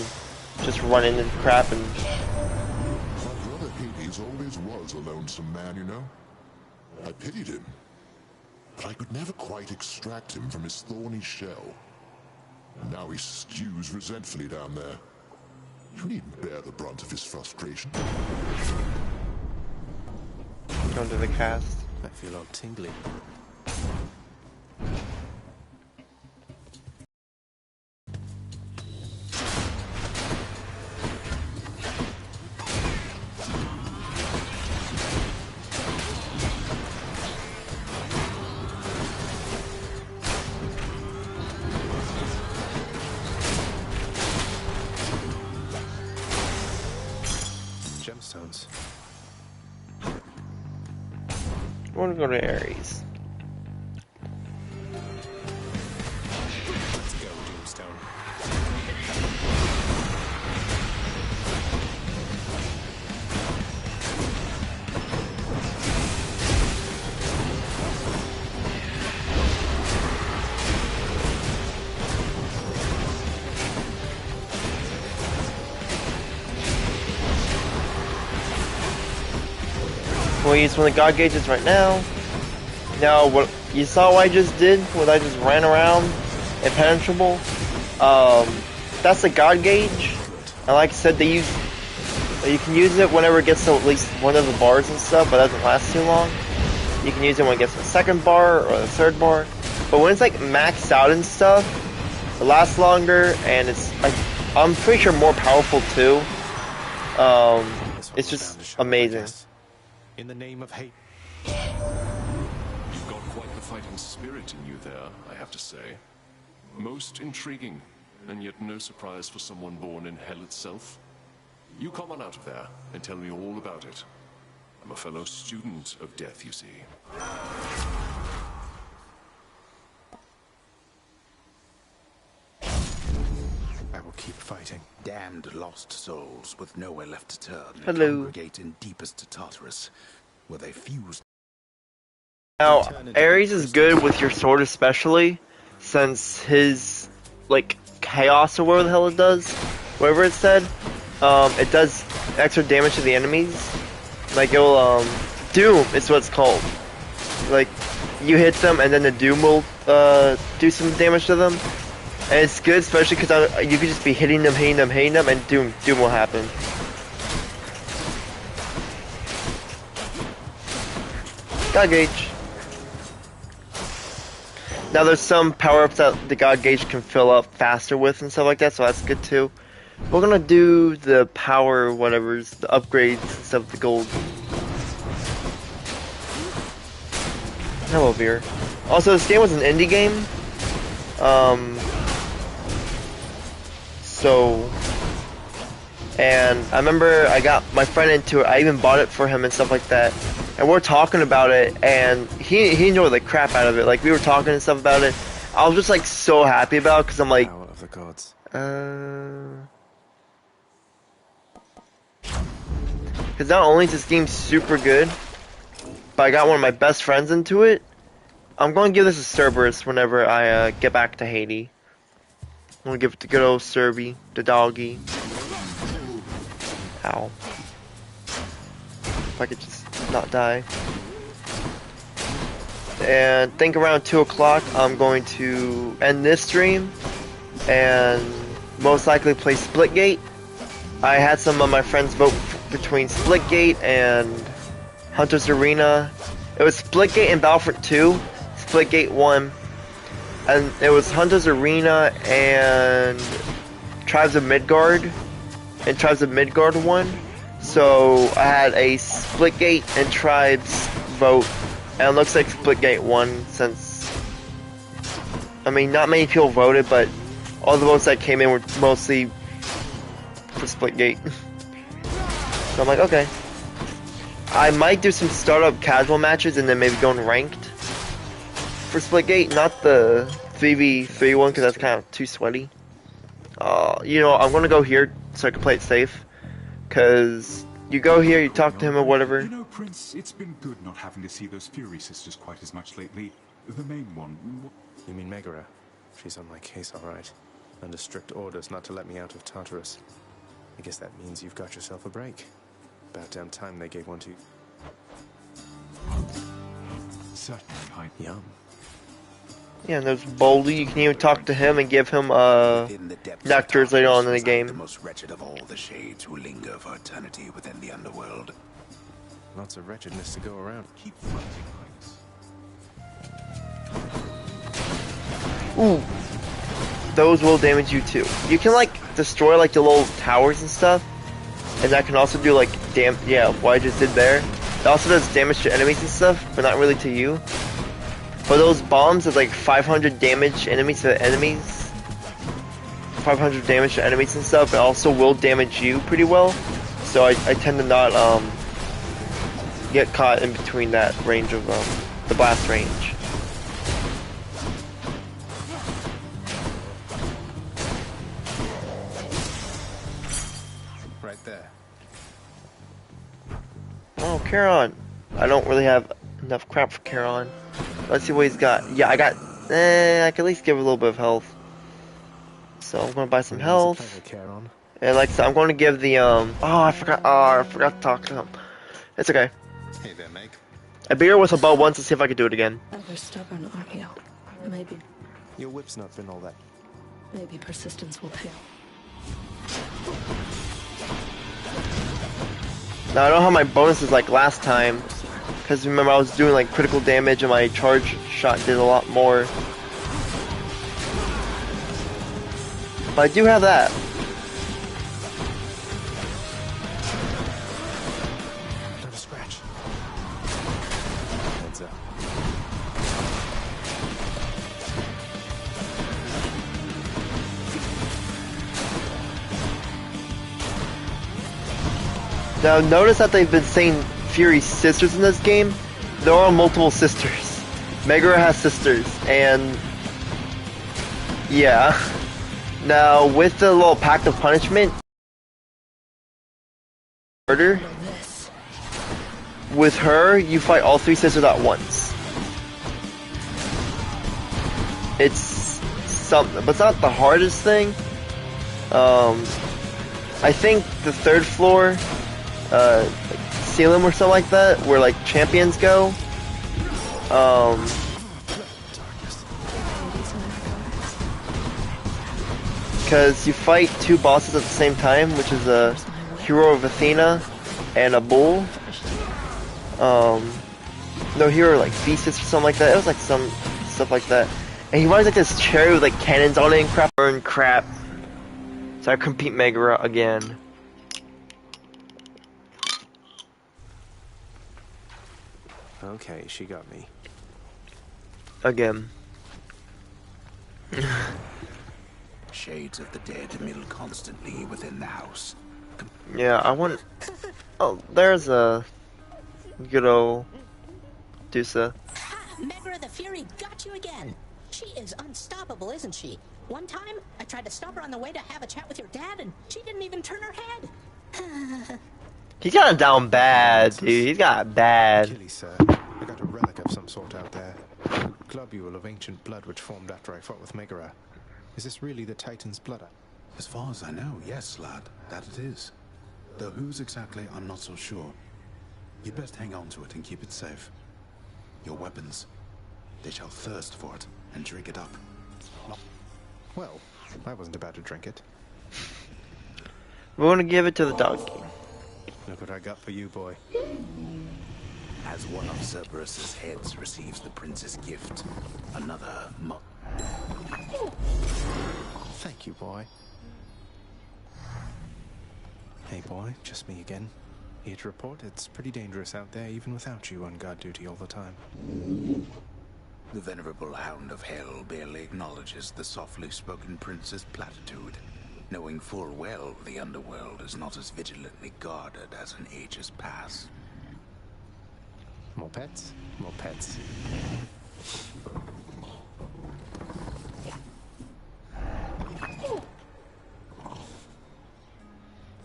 just run into crap and. My brother Hades always was a lonesome man, you know. I pitied him, but I could never quite extract him from his thorny shell. And now he stews resentfully down there. You needn't bear the brunt of his frustration. Going to the cast. I feel all tingly. We're gonna go to Ares. Let's go, Doomstone. We'll use one of the God Gauges right now. Now, what you saw what I just did? What I just ran around impenetrable? That's the God Gauge. And like I said, you can use it whenever it gets to at least one of the bars and stuff, but it doesn't last too long. You can use it when it gets to the second bar or the third bar. But when it's like maxed out and stuff, it lasts longer, and it's like, I'm pretty sure more powerful too. It's just amazing. In the name of hate. You've got quite the fighting spirit in you there, I have to say. Most intriguing, and yet no surprise for someone born in hell itself. You come on out of there and tell me all about it. I'm a fellow student of death, you see. I will keep fighting. Damned lost souls with nowhere left to turn. Hello. Congregate in deepest Tartarus, where they fuse. Now, Ares is good with your sword especially, since his, like, chaos or whatever the hell it does, whatever it said, it does extra damage to the enemies. Like, it'll, Doom is what it's called. Like, you hit them and then the Doom will, do some damage to them. And it's good, especially because you could just be hitting them, and Doom will happen. God Gauge. Now there's some power-ups that the God Gauge can fill up faster with and stuff like that, so that's good too. We're gonna do the power whatevers, the upgrades and stuff, the gold. Hello, Veer. Also, this game was an indie game. And I remember I got my friend into it. I even bought it for him and stuff like that. And we're talking about it, and he enjoyed the crap out of it. Like, we were talking and stuff about it. I was just like so happy about it because I'm like, Power of the gods. because not only is this game super good, but I got one of my best friends into it. I'm going to give this a Cerberus whenever I get back to Haiti. I'm going to give it to good old Serby, the doggy. Ow. If I could just not die. And I think around 2 o'clock I'm going to end this stream and most likely play Splitgate. I had some of my friends vote between Splitgate and Hunter's Arena. It was Splitgate and Battlefront 2. Splitgate won. And it was Hunter's Arena and Tribes of Midgard. And Tribes of Midgard won. So I had a Splitgate and Tribes vote. And it looks like Splitgate won since, I mean, not many people voted, but all the votes that came in were mostly for Splitgate. So I'm like, okay. I might do some startup casual matches and then maybe go in ranked for Splitgate, not the 3v3 one because that's kind of too sweaty. You know, I'm gonna go here so I can play it safe. Cause you go here, you talk to him or whatever. You know, Prince, it's been good not having to see those Fury sisters quite as much lately. The main one. You mean Megara? She's on my case, all right. Under strict orders not to let me out of Tartarus. I guess that means you've got yourself a break. About damn time they gave one to you. Certainly, Yum. Yeah, and there's Boldy. You can even talk to him and give him nectars later on in the game. The most wretched of all the shades who linger for eternity within the underworld. Lots of wretchedness to go around. Keep fighting, Highness. Ooh. Those will damage you too. You can like destroy like the little towers and stuff. And that can also do like what I just did there. It also does damage to enemies and stuff, but not really to you. But those bombs is like 500 damage enemies to enemies. 500 damage to enemies and stuff. It also will damage you pretty well. So I tend to not get caught in between that range of the blast range. Right there. Oh, Charon. I don't really have enough crap for Charon. Let's see what he's got. Yeah, I got. I can at least give a little bit of health. So I'm gonna buy some health. And like I said, I'm going to give the Oh, I forgot. Oh, I forgot to talk to him. It's okay. Hey there, Meg. I beat her with a bow once to see if I could do it again. Ever stubborn, Armio. Maybe. Your whip's not been all that. Maybe persistence will pay. Now I don't have my bonuses like last time, because remember I was doing like critical damage and my charge shot did a lot more. But I do have that. Not a scratch. Heads up. Now notice that they've been saying Fury's sisters in this game. There are multiple sisters. Megara has sisters, and yeah. Now with the little pact of punishment, murder. With her, you fight all three sisters at once. It's something, but it's not the hardest thing. I think the third floor. Like Salem or something like that, where like champions go. Because you fight two bosses at the same time, which is a hero of Athena and a bull. No, hero like Thesis or something like that. It was like some stuff like that. And he rides like this chariot with like cannons on it and crap. Burn crap. So I compete Megara again. Okay, she got me. Again. Shades of the dead mill constantly within the house. Yeah, I want. Oh, there's a good old Dusa. Megara the Fury got you again. She is unstoppable, isn't she? One time, I tried to stop her on the way to have a chat with your dad, and she didn't even turn her head. He's got it down bad, dude. He's got it bad. Achilles, sir. I got a relic of some sort out there. A globule of ancient blood which formed after I fought with Megara. Is this really the Titan's blood? As far as I know, yes, lad, that it is. Though whose exactly, I'm not so sure. You'd best hang on to it and keep it safe. Your weapons, they shall thirst for it and drink it up. Well, I wasn't about to drink it. We're gonna give it to the doggy. Look what I got for you, boy. As one of Cerberus's heads receives the prince's gift, another Thank you, boy. Hey, boy, just me again. Here to report, it's pretty dangerous out there, even without you on guard duty all the time. The venerable Hound of Hell barely acknowledges the softly spoken prince's platitude, knowing full well the underworld is not as vigilantly guarded as in ages past. More pets? More pets.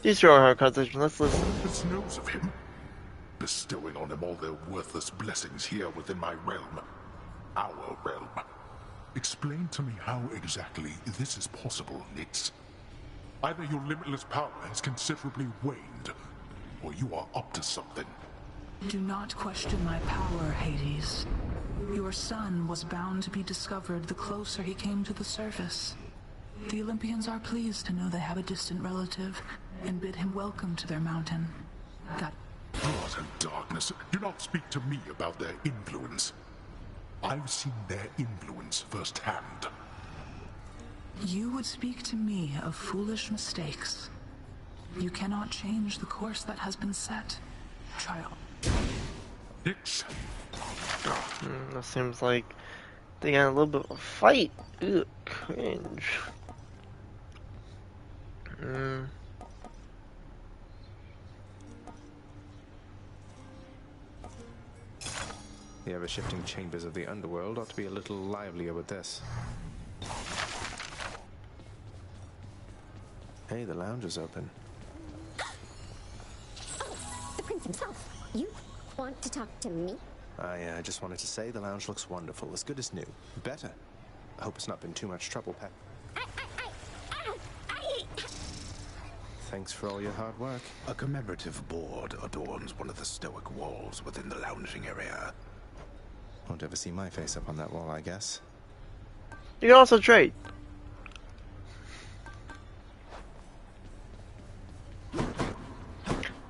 These are our conversation. Let's listen. This knows of him, bestowing on him all their worthless blessings here within my realm. Our realm. Explain to me how exactly this is possible, Nix. Either your limitless power has considerably waned, or you are up to something. Do not question my power, Hades. Your son was bound to be discovered the closer he came to the surface. The Olympians are pleased to know they have a distant relative and bid him welcome to their mountain. That Blood and darkness. Do not speak to me about their influence. I've seen their influence firsthand. you would speak to me of foolish mistakes. You cannot change the course that has been set, child. Nix. That seems like they got a little bit of a fight. Ugh, cringe. The ever-shifting chambers of the underworld ought to be a little livelier with this. Hey, the lounge is open. The prince himself. You want to talk to me? I just wanted to say the lounge looks wonderful, as good as new. Better. I hope it's not been too much trouble, Pet. Thanks for all your hard work. A commemorative board adorns one of the stoic walls within the lounging area. Won't ever see my face up on that wall, I guess. You can also trade.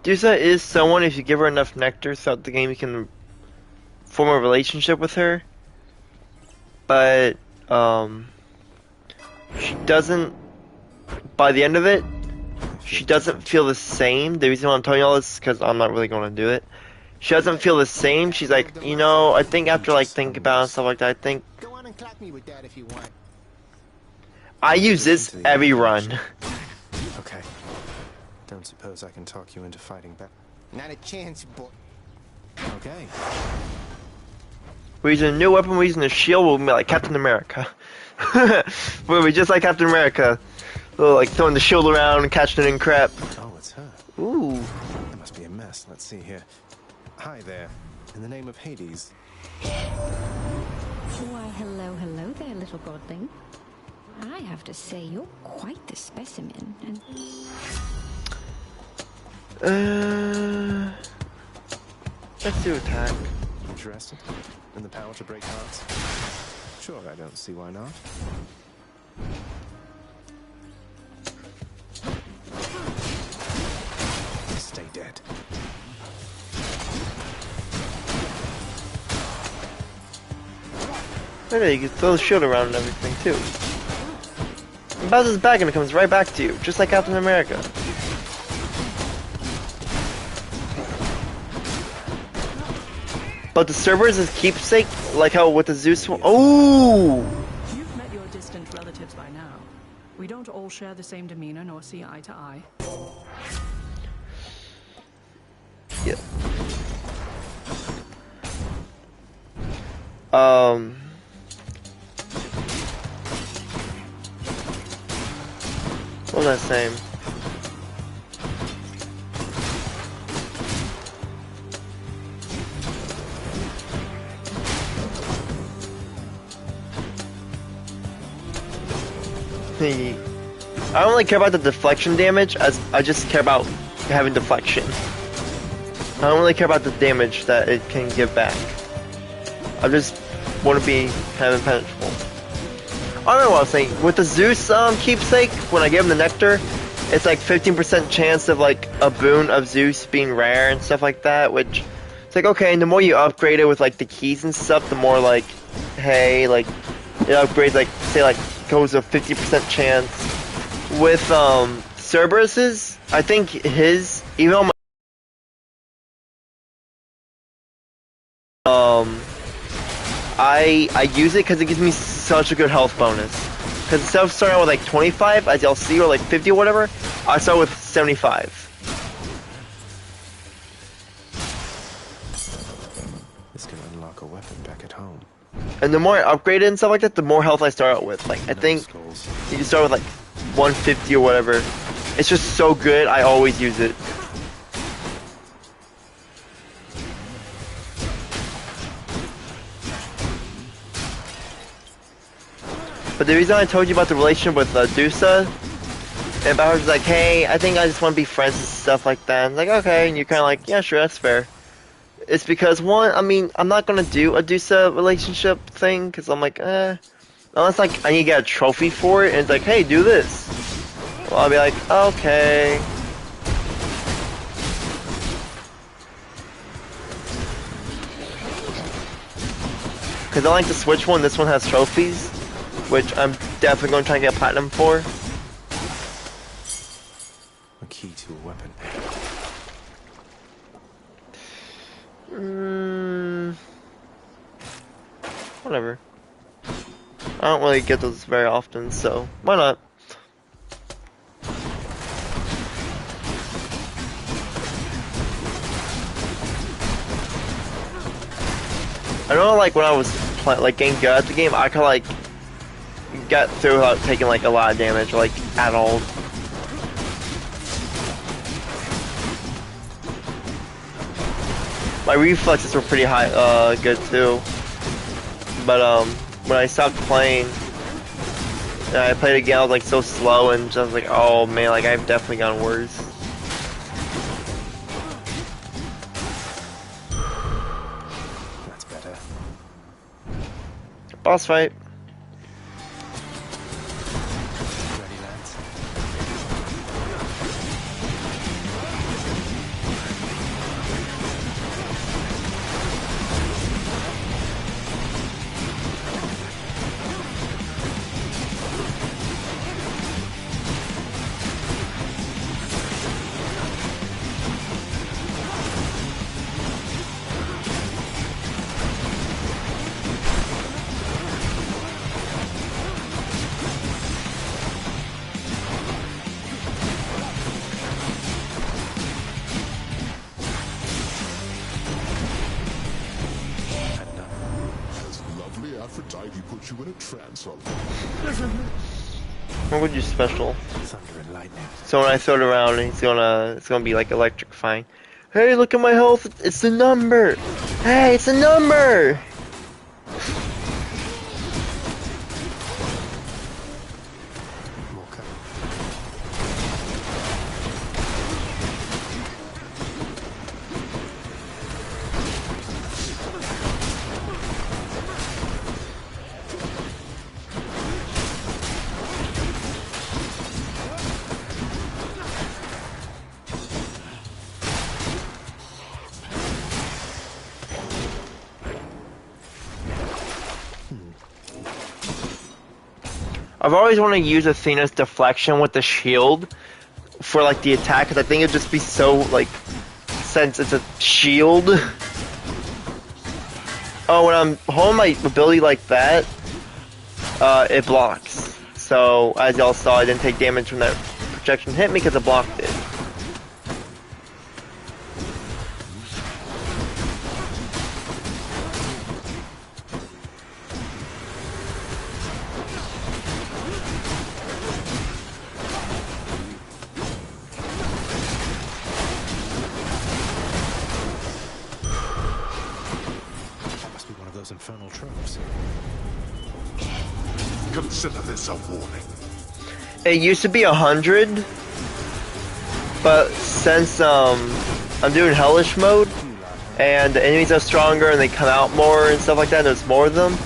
Dusa is someone, if you give her enough nectar throughout the game, you can form a relationship with her. But, she doesn't, by the end of it, she doesn't feel the same. The reason why I'm telling you all this is because I'm not really going to do it. She doesn't feel the same. She's like, you know, I think after like thinking about it and stuff like that, I think Go on and clap me with that if you want. I use this every run. Okay. Don't suppose I can talk you into fighting back? Not a chance, boy. Okay. We're using a new weapon, we're using a shield, we'll be like Captain America. We'll be just like Captain America. Like throwing the shield around and catching it in crap. Oh, it's her. Ooh. That must be a mess. Let's see here. Hi there. In the name of Hades. Why, hello there, little godling. I have to say, you're quite the specimen, and... Let's do attack. Interested? In the power to break hearts? Sure, I don't see why not. Stay dead. Look at you can throw the shield around and everything too. It bounces back and it comes right back to you, just like Captain America. But the Cerberus is keepsake, like how with the Zeus one. Oh! You've met your distant relatives by now. We don't all share the same demeanor nor see eye to eye. Yeah. What was I saying? I don't really care about the deflection damage, as I just care about having deflection. I don't really care about the damage that it can give back. I just want to be kind of impenetrable. I don't know what I was saying. With the Zeus keepsake, when I give him the nectar, it's like 15% chance of like a boon of Zeus being rare and stuff like that, which it's like, okay, and the more you upgrade it with like the keys and stuff, the more like, hey, like it upgrades, like say like goes to a 50% chance. With Cerberus's, I think his, even on my I use it because it gives me such a good health bonus. Because instead of starting out with like 25, as y'all see, or like 50 or whatever, I start with 75. This can unlock a weapon back at home. And the more I upgrade it and stuff like that, the more health I start out with. Like, I think you can start with like 150 or whatever. It's just so good, I always use it. But the reason I told you about the relationship with Dusa, and about her like, hey, I think I just want to be friends and stuff like that. And like, okay, and you're kind of like, yeah, sure, that's fair. It's because, one, I mean, I'm not going to do a Dusa relationship thing, because I'm like, unless, like, I need to get a trophy for it, and it's like, hey, do this. Well, I'll be like, okay. Because I like the Switch one, this one has trophies, which I'm definitely going to try and get platinum for. A key to a weapon. Whatever. I don't really get those very often, so why not? I know, like when I was like getting good at the game, I could like get through without taking like a lot of damage, like at all. My reflexes were pretty high, good too. But when I stopped playing, and I played again, I was like so slow and just like, oh man, like I've definitely gotten worse. That's better. Boss fight. Ready, lads? Has lovely Aphrodite put you in a trance of? What would you special? Thunder and lightning. So when I throw it around, it's gonna be like electrifying. Hey, look at my health! It's the number! Hey, it's a number! More coming. I've always wanted to use Athena's deflection with the shield for like the attack, because I think it'd just be so like, since it's a shield. Oh, when I'm holding my ability like that, it blocks. So as y'all saw, I didn't take damage when that projection hit me because it blocked it. Those infernal tropes. Consider this a warning. It used to be 100, but since I'm doing hellish mode and the enemies are stronger and they come out more and stuff like that, and there's more of them,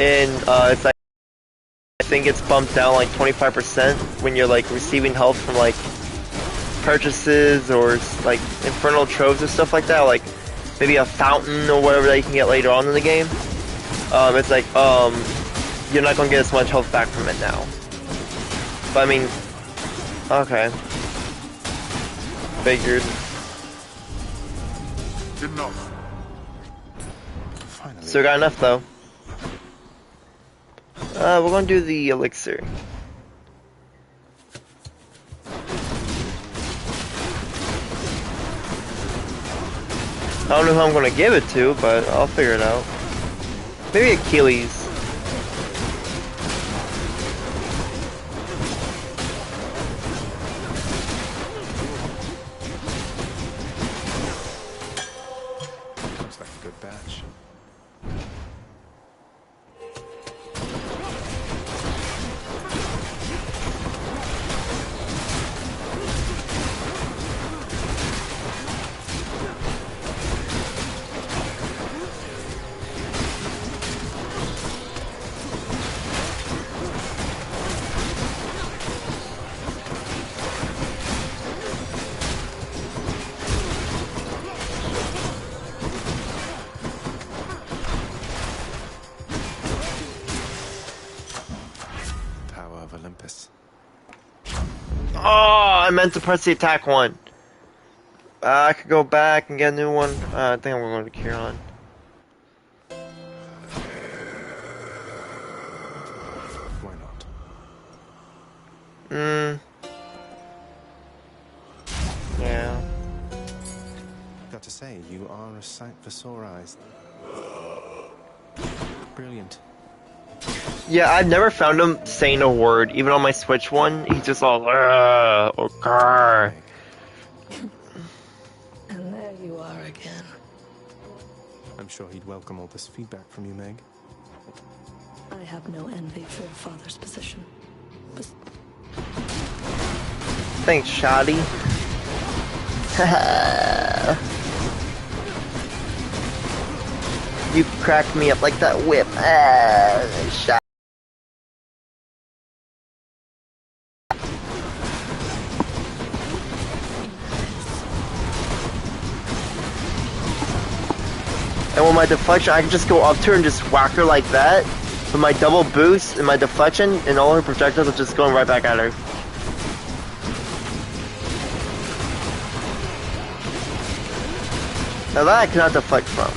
and it's like, I think it's bumped down like 25% when you're like receiving health from like purchases or like infernal troves and stuff like that, like maybe a fountain or whatever that you can get later on in the game. It's like, you're not gonna get as much health back from it now. But I mean, okay. Figured. Enough. Finally. Still got enough though. We're gonna do the elixir. I don't know who I'm gonna give it to, but I'll figure it out. Maybe Achilles. Looks like a good batch. Olympus. Oh, I meant to press the attack one. I could go back and get a new one. I think I'm going to Kiron. Why not? Yeah. Got to say, you are a sight for sore eyes. Brilliant. Yeah, I've never found him saying a word. Even on my Switch one, he's just all or grr. And there you are again. I'm sure he'd welcome all this feedback from you, Meg. I have no envy for your father's position. Thanks, Shoddy. You cracked me up like that whip. Shot. And with my deflection, I can just go up to her and just whack her like that. With my double boost and my deflection, and all her projectiles are just going right back at her. Now that I cannot deflect from.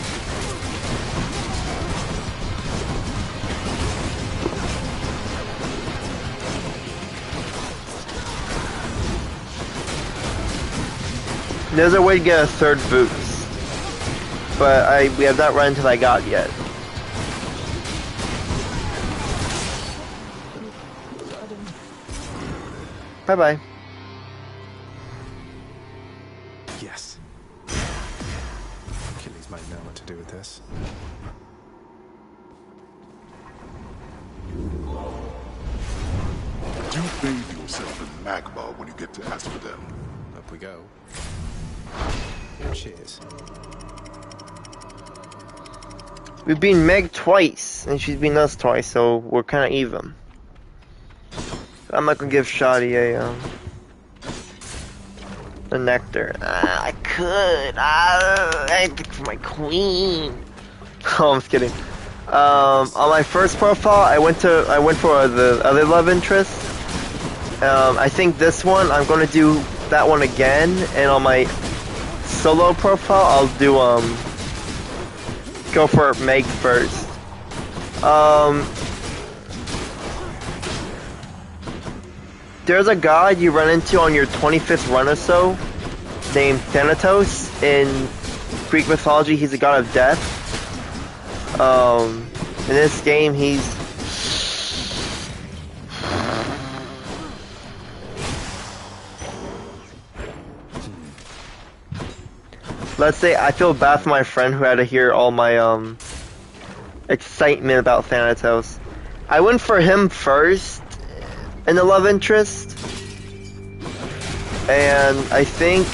There's a way to get a third boost, but we have not run until I got yet. Bye bye. Yes. Achilles might know what to do with this. Do bathe yourself in magma when you get to Asphodel. Up we go. Cheers. We've been Meg twice, and she's been us twice, so we're kind of even. I'm not gonna give Shoddy a nectar. I could. I pick for my queen. Oh, I'm just kidding. On my first profile, I went for the other love interest. I think this one I'm gonna do that one again, and on my solo profile, I'll do go for Meg first. There's a god you run into on your 25th run or so, named Thanatos. In Greek mythology, he's a god of death. In this game, he's let's say I feel bad for my friend who had to hear all my excitement about Thanatos. I went for him first in the love interest, and I think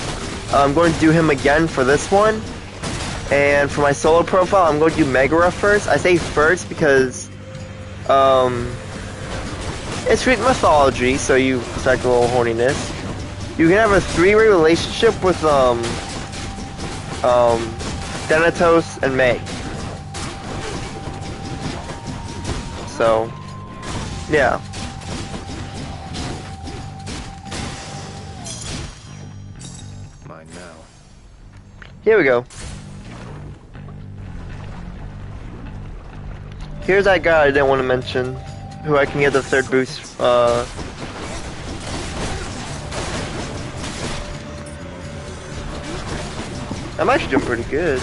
I'm going to do him again for this one. And for my solo profile, I'm going to do Megara first. I say first because it's Greek mythology, so you expect a little horniness. You can have a three-way relationship with Thanatos and Meg. So, yeah. Mine now. Here we go. Here's that guy I didn't want to mention, who I can get the third boost. I'm actually doing pretty good.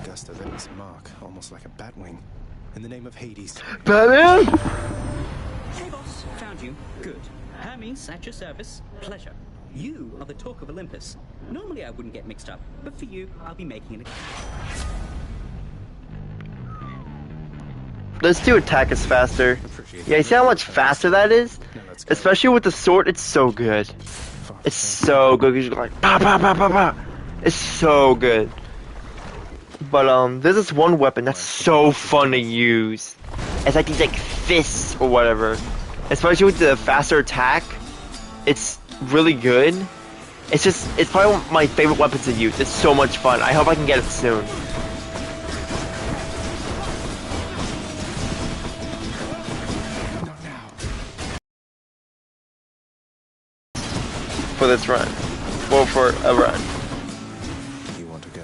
Augusta lit this mark, almost like a batwing. In the name of Hades. Batman? Hey boss, found you. Good. Hermes, at your service. Pleasure. You are the talk of Olympus. Normally I wouldn't get mixed up, but for you, I'll be making it. Let's do attack is faster. Yeah, you see how much faster that is? Especially with the sword, it's so good. It's so good, because you're like, bah, bah, bah, bah, bah. It's so good. But, there's this one weapon that's so fun to use. It's like these, like, fists or whatever. Especially with the faster attack, it's really good. It's probably one of my favorite weapons to use. It's so much fun. I hope I can get it soon. For this run. Well, for a run. You want to go?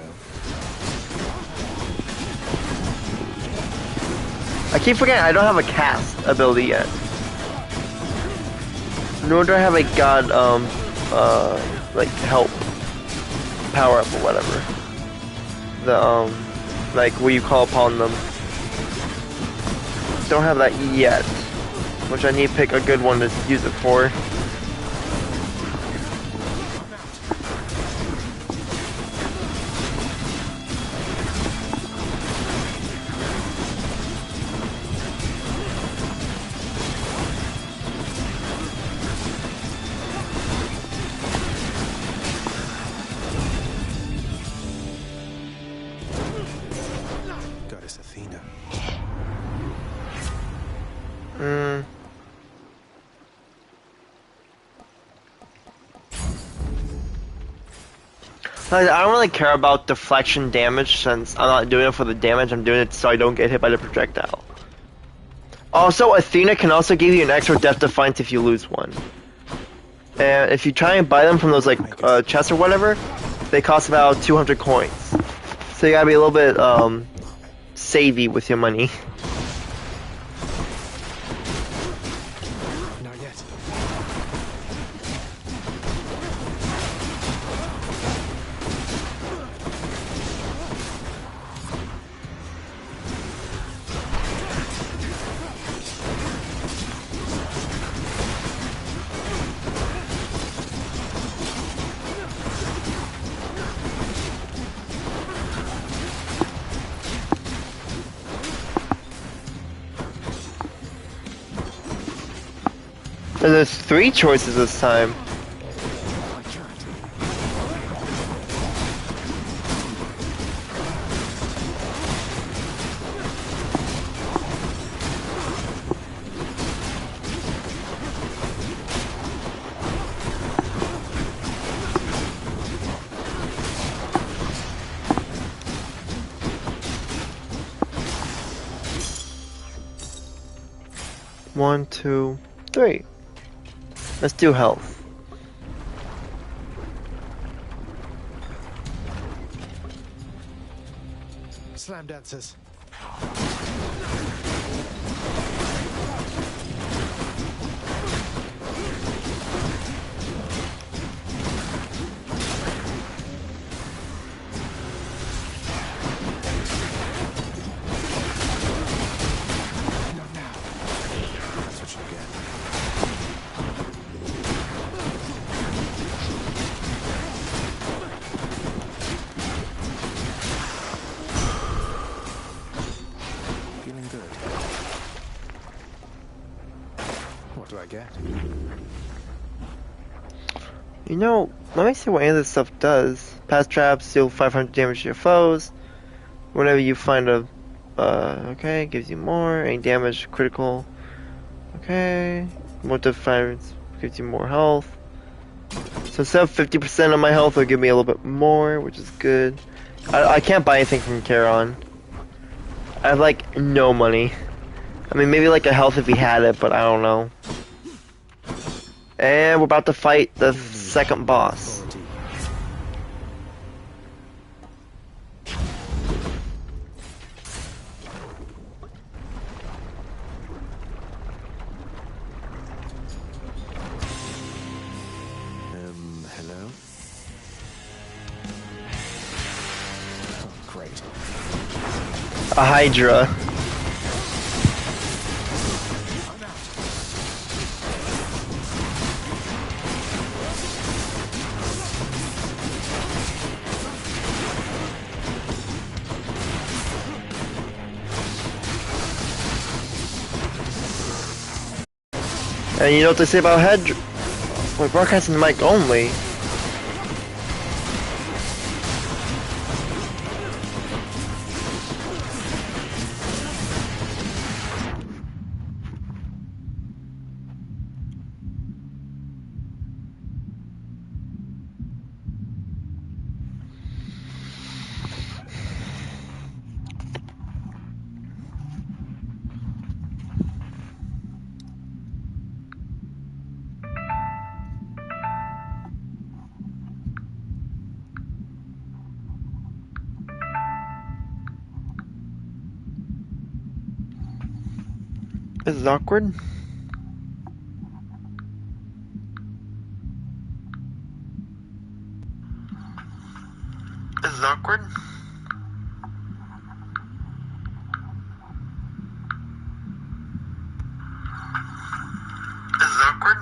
I keep forgetting I don't have a cast ability yet. Nor do I have a god, like help power up or whatever. The like where you call upon them. Don't have that yet, which I need to pick a good one to use it for. Goddess Athena. I don't really care about deflection damage since I'm not doing it for the damage, I'm doing it so I don't get hit by the projectile. Also, Athena can also give you an extra death defiance if you lose one. And if you try and buy them from those like chests or whatever, they cost about 200 coins. So you gotta be a little bit savvy with your money. Not yet. And there's 3 choices this time. One, two, three. Let's do health. Slam dancers. You know, let me see what any of this stuff does. Pass traps, deal 500 damage to your foes. Whenever you find a, okay, gives you more. Any damage, critical. Okay. More defiance gives you more health. So instead of 50% of my health, it'll give me a little bit more, which is good. I can't buy anything from Charon. I have like no money. I mean, maybe like a health if he had it, but I don't know. And we're about to fight the second boss. Hello? Oh, great. A Hydra. And you know what they say about head? We're broadcasting the mic only. This is awkward. is awkward. This is awkward.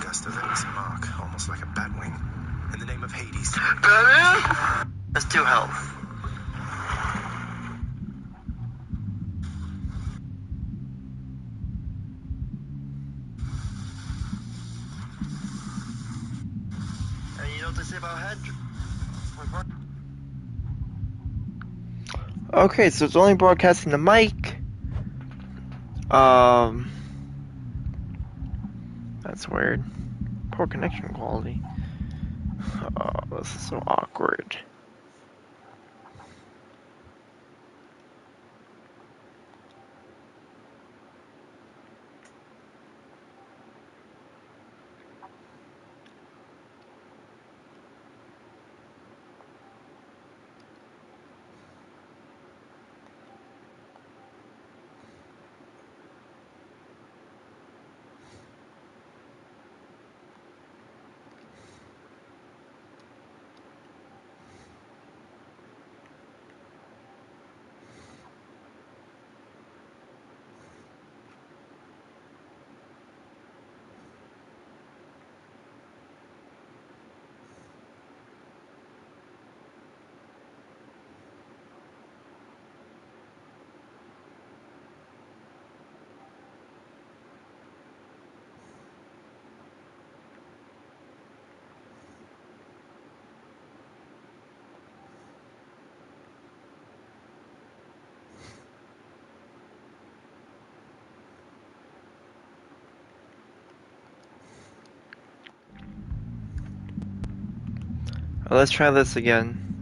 Gust of endless mark, almost like a bat wing. In the name of Hades. Batman? That's 2 health. And you know what they say about head? Okay, so it's only broadcasting the mic. That's weird. Poor connection quality. Oh, this is so awkward. Let's try this again.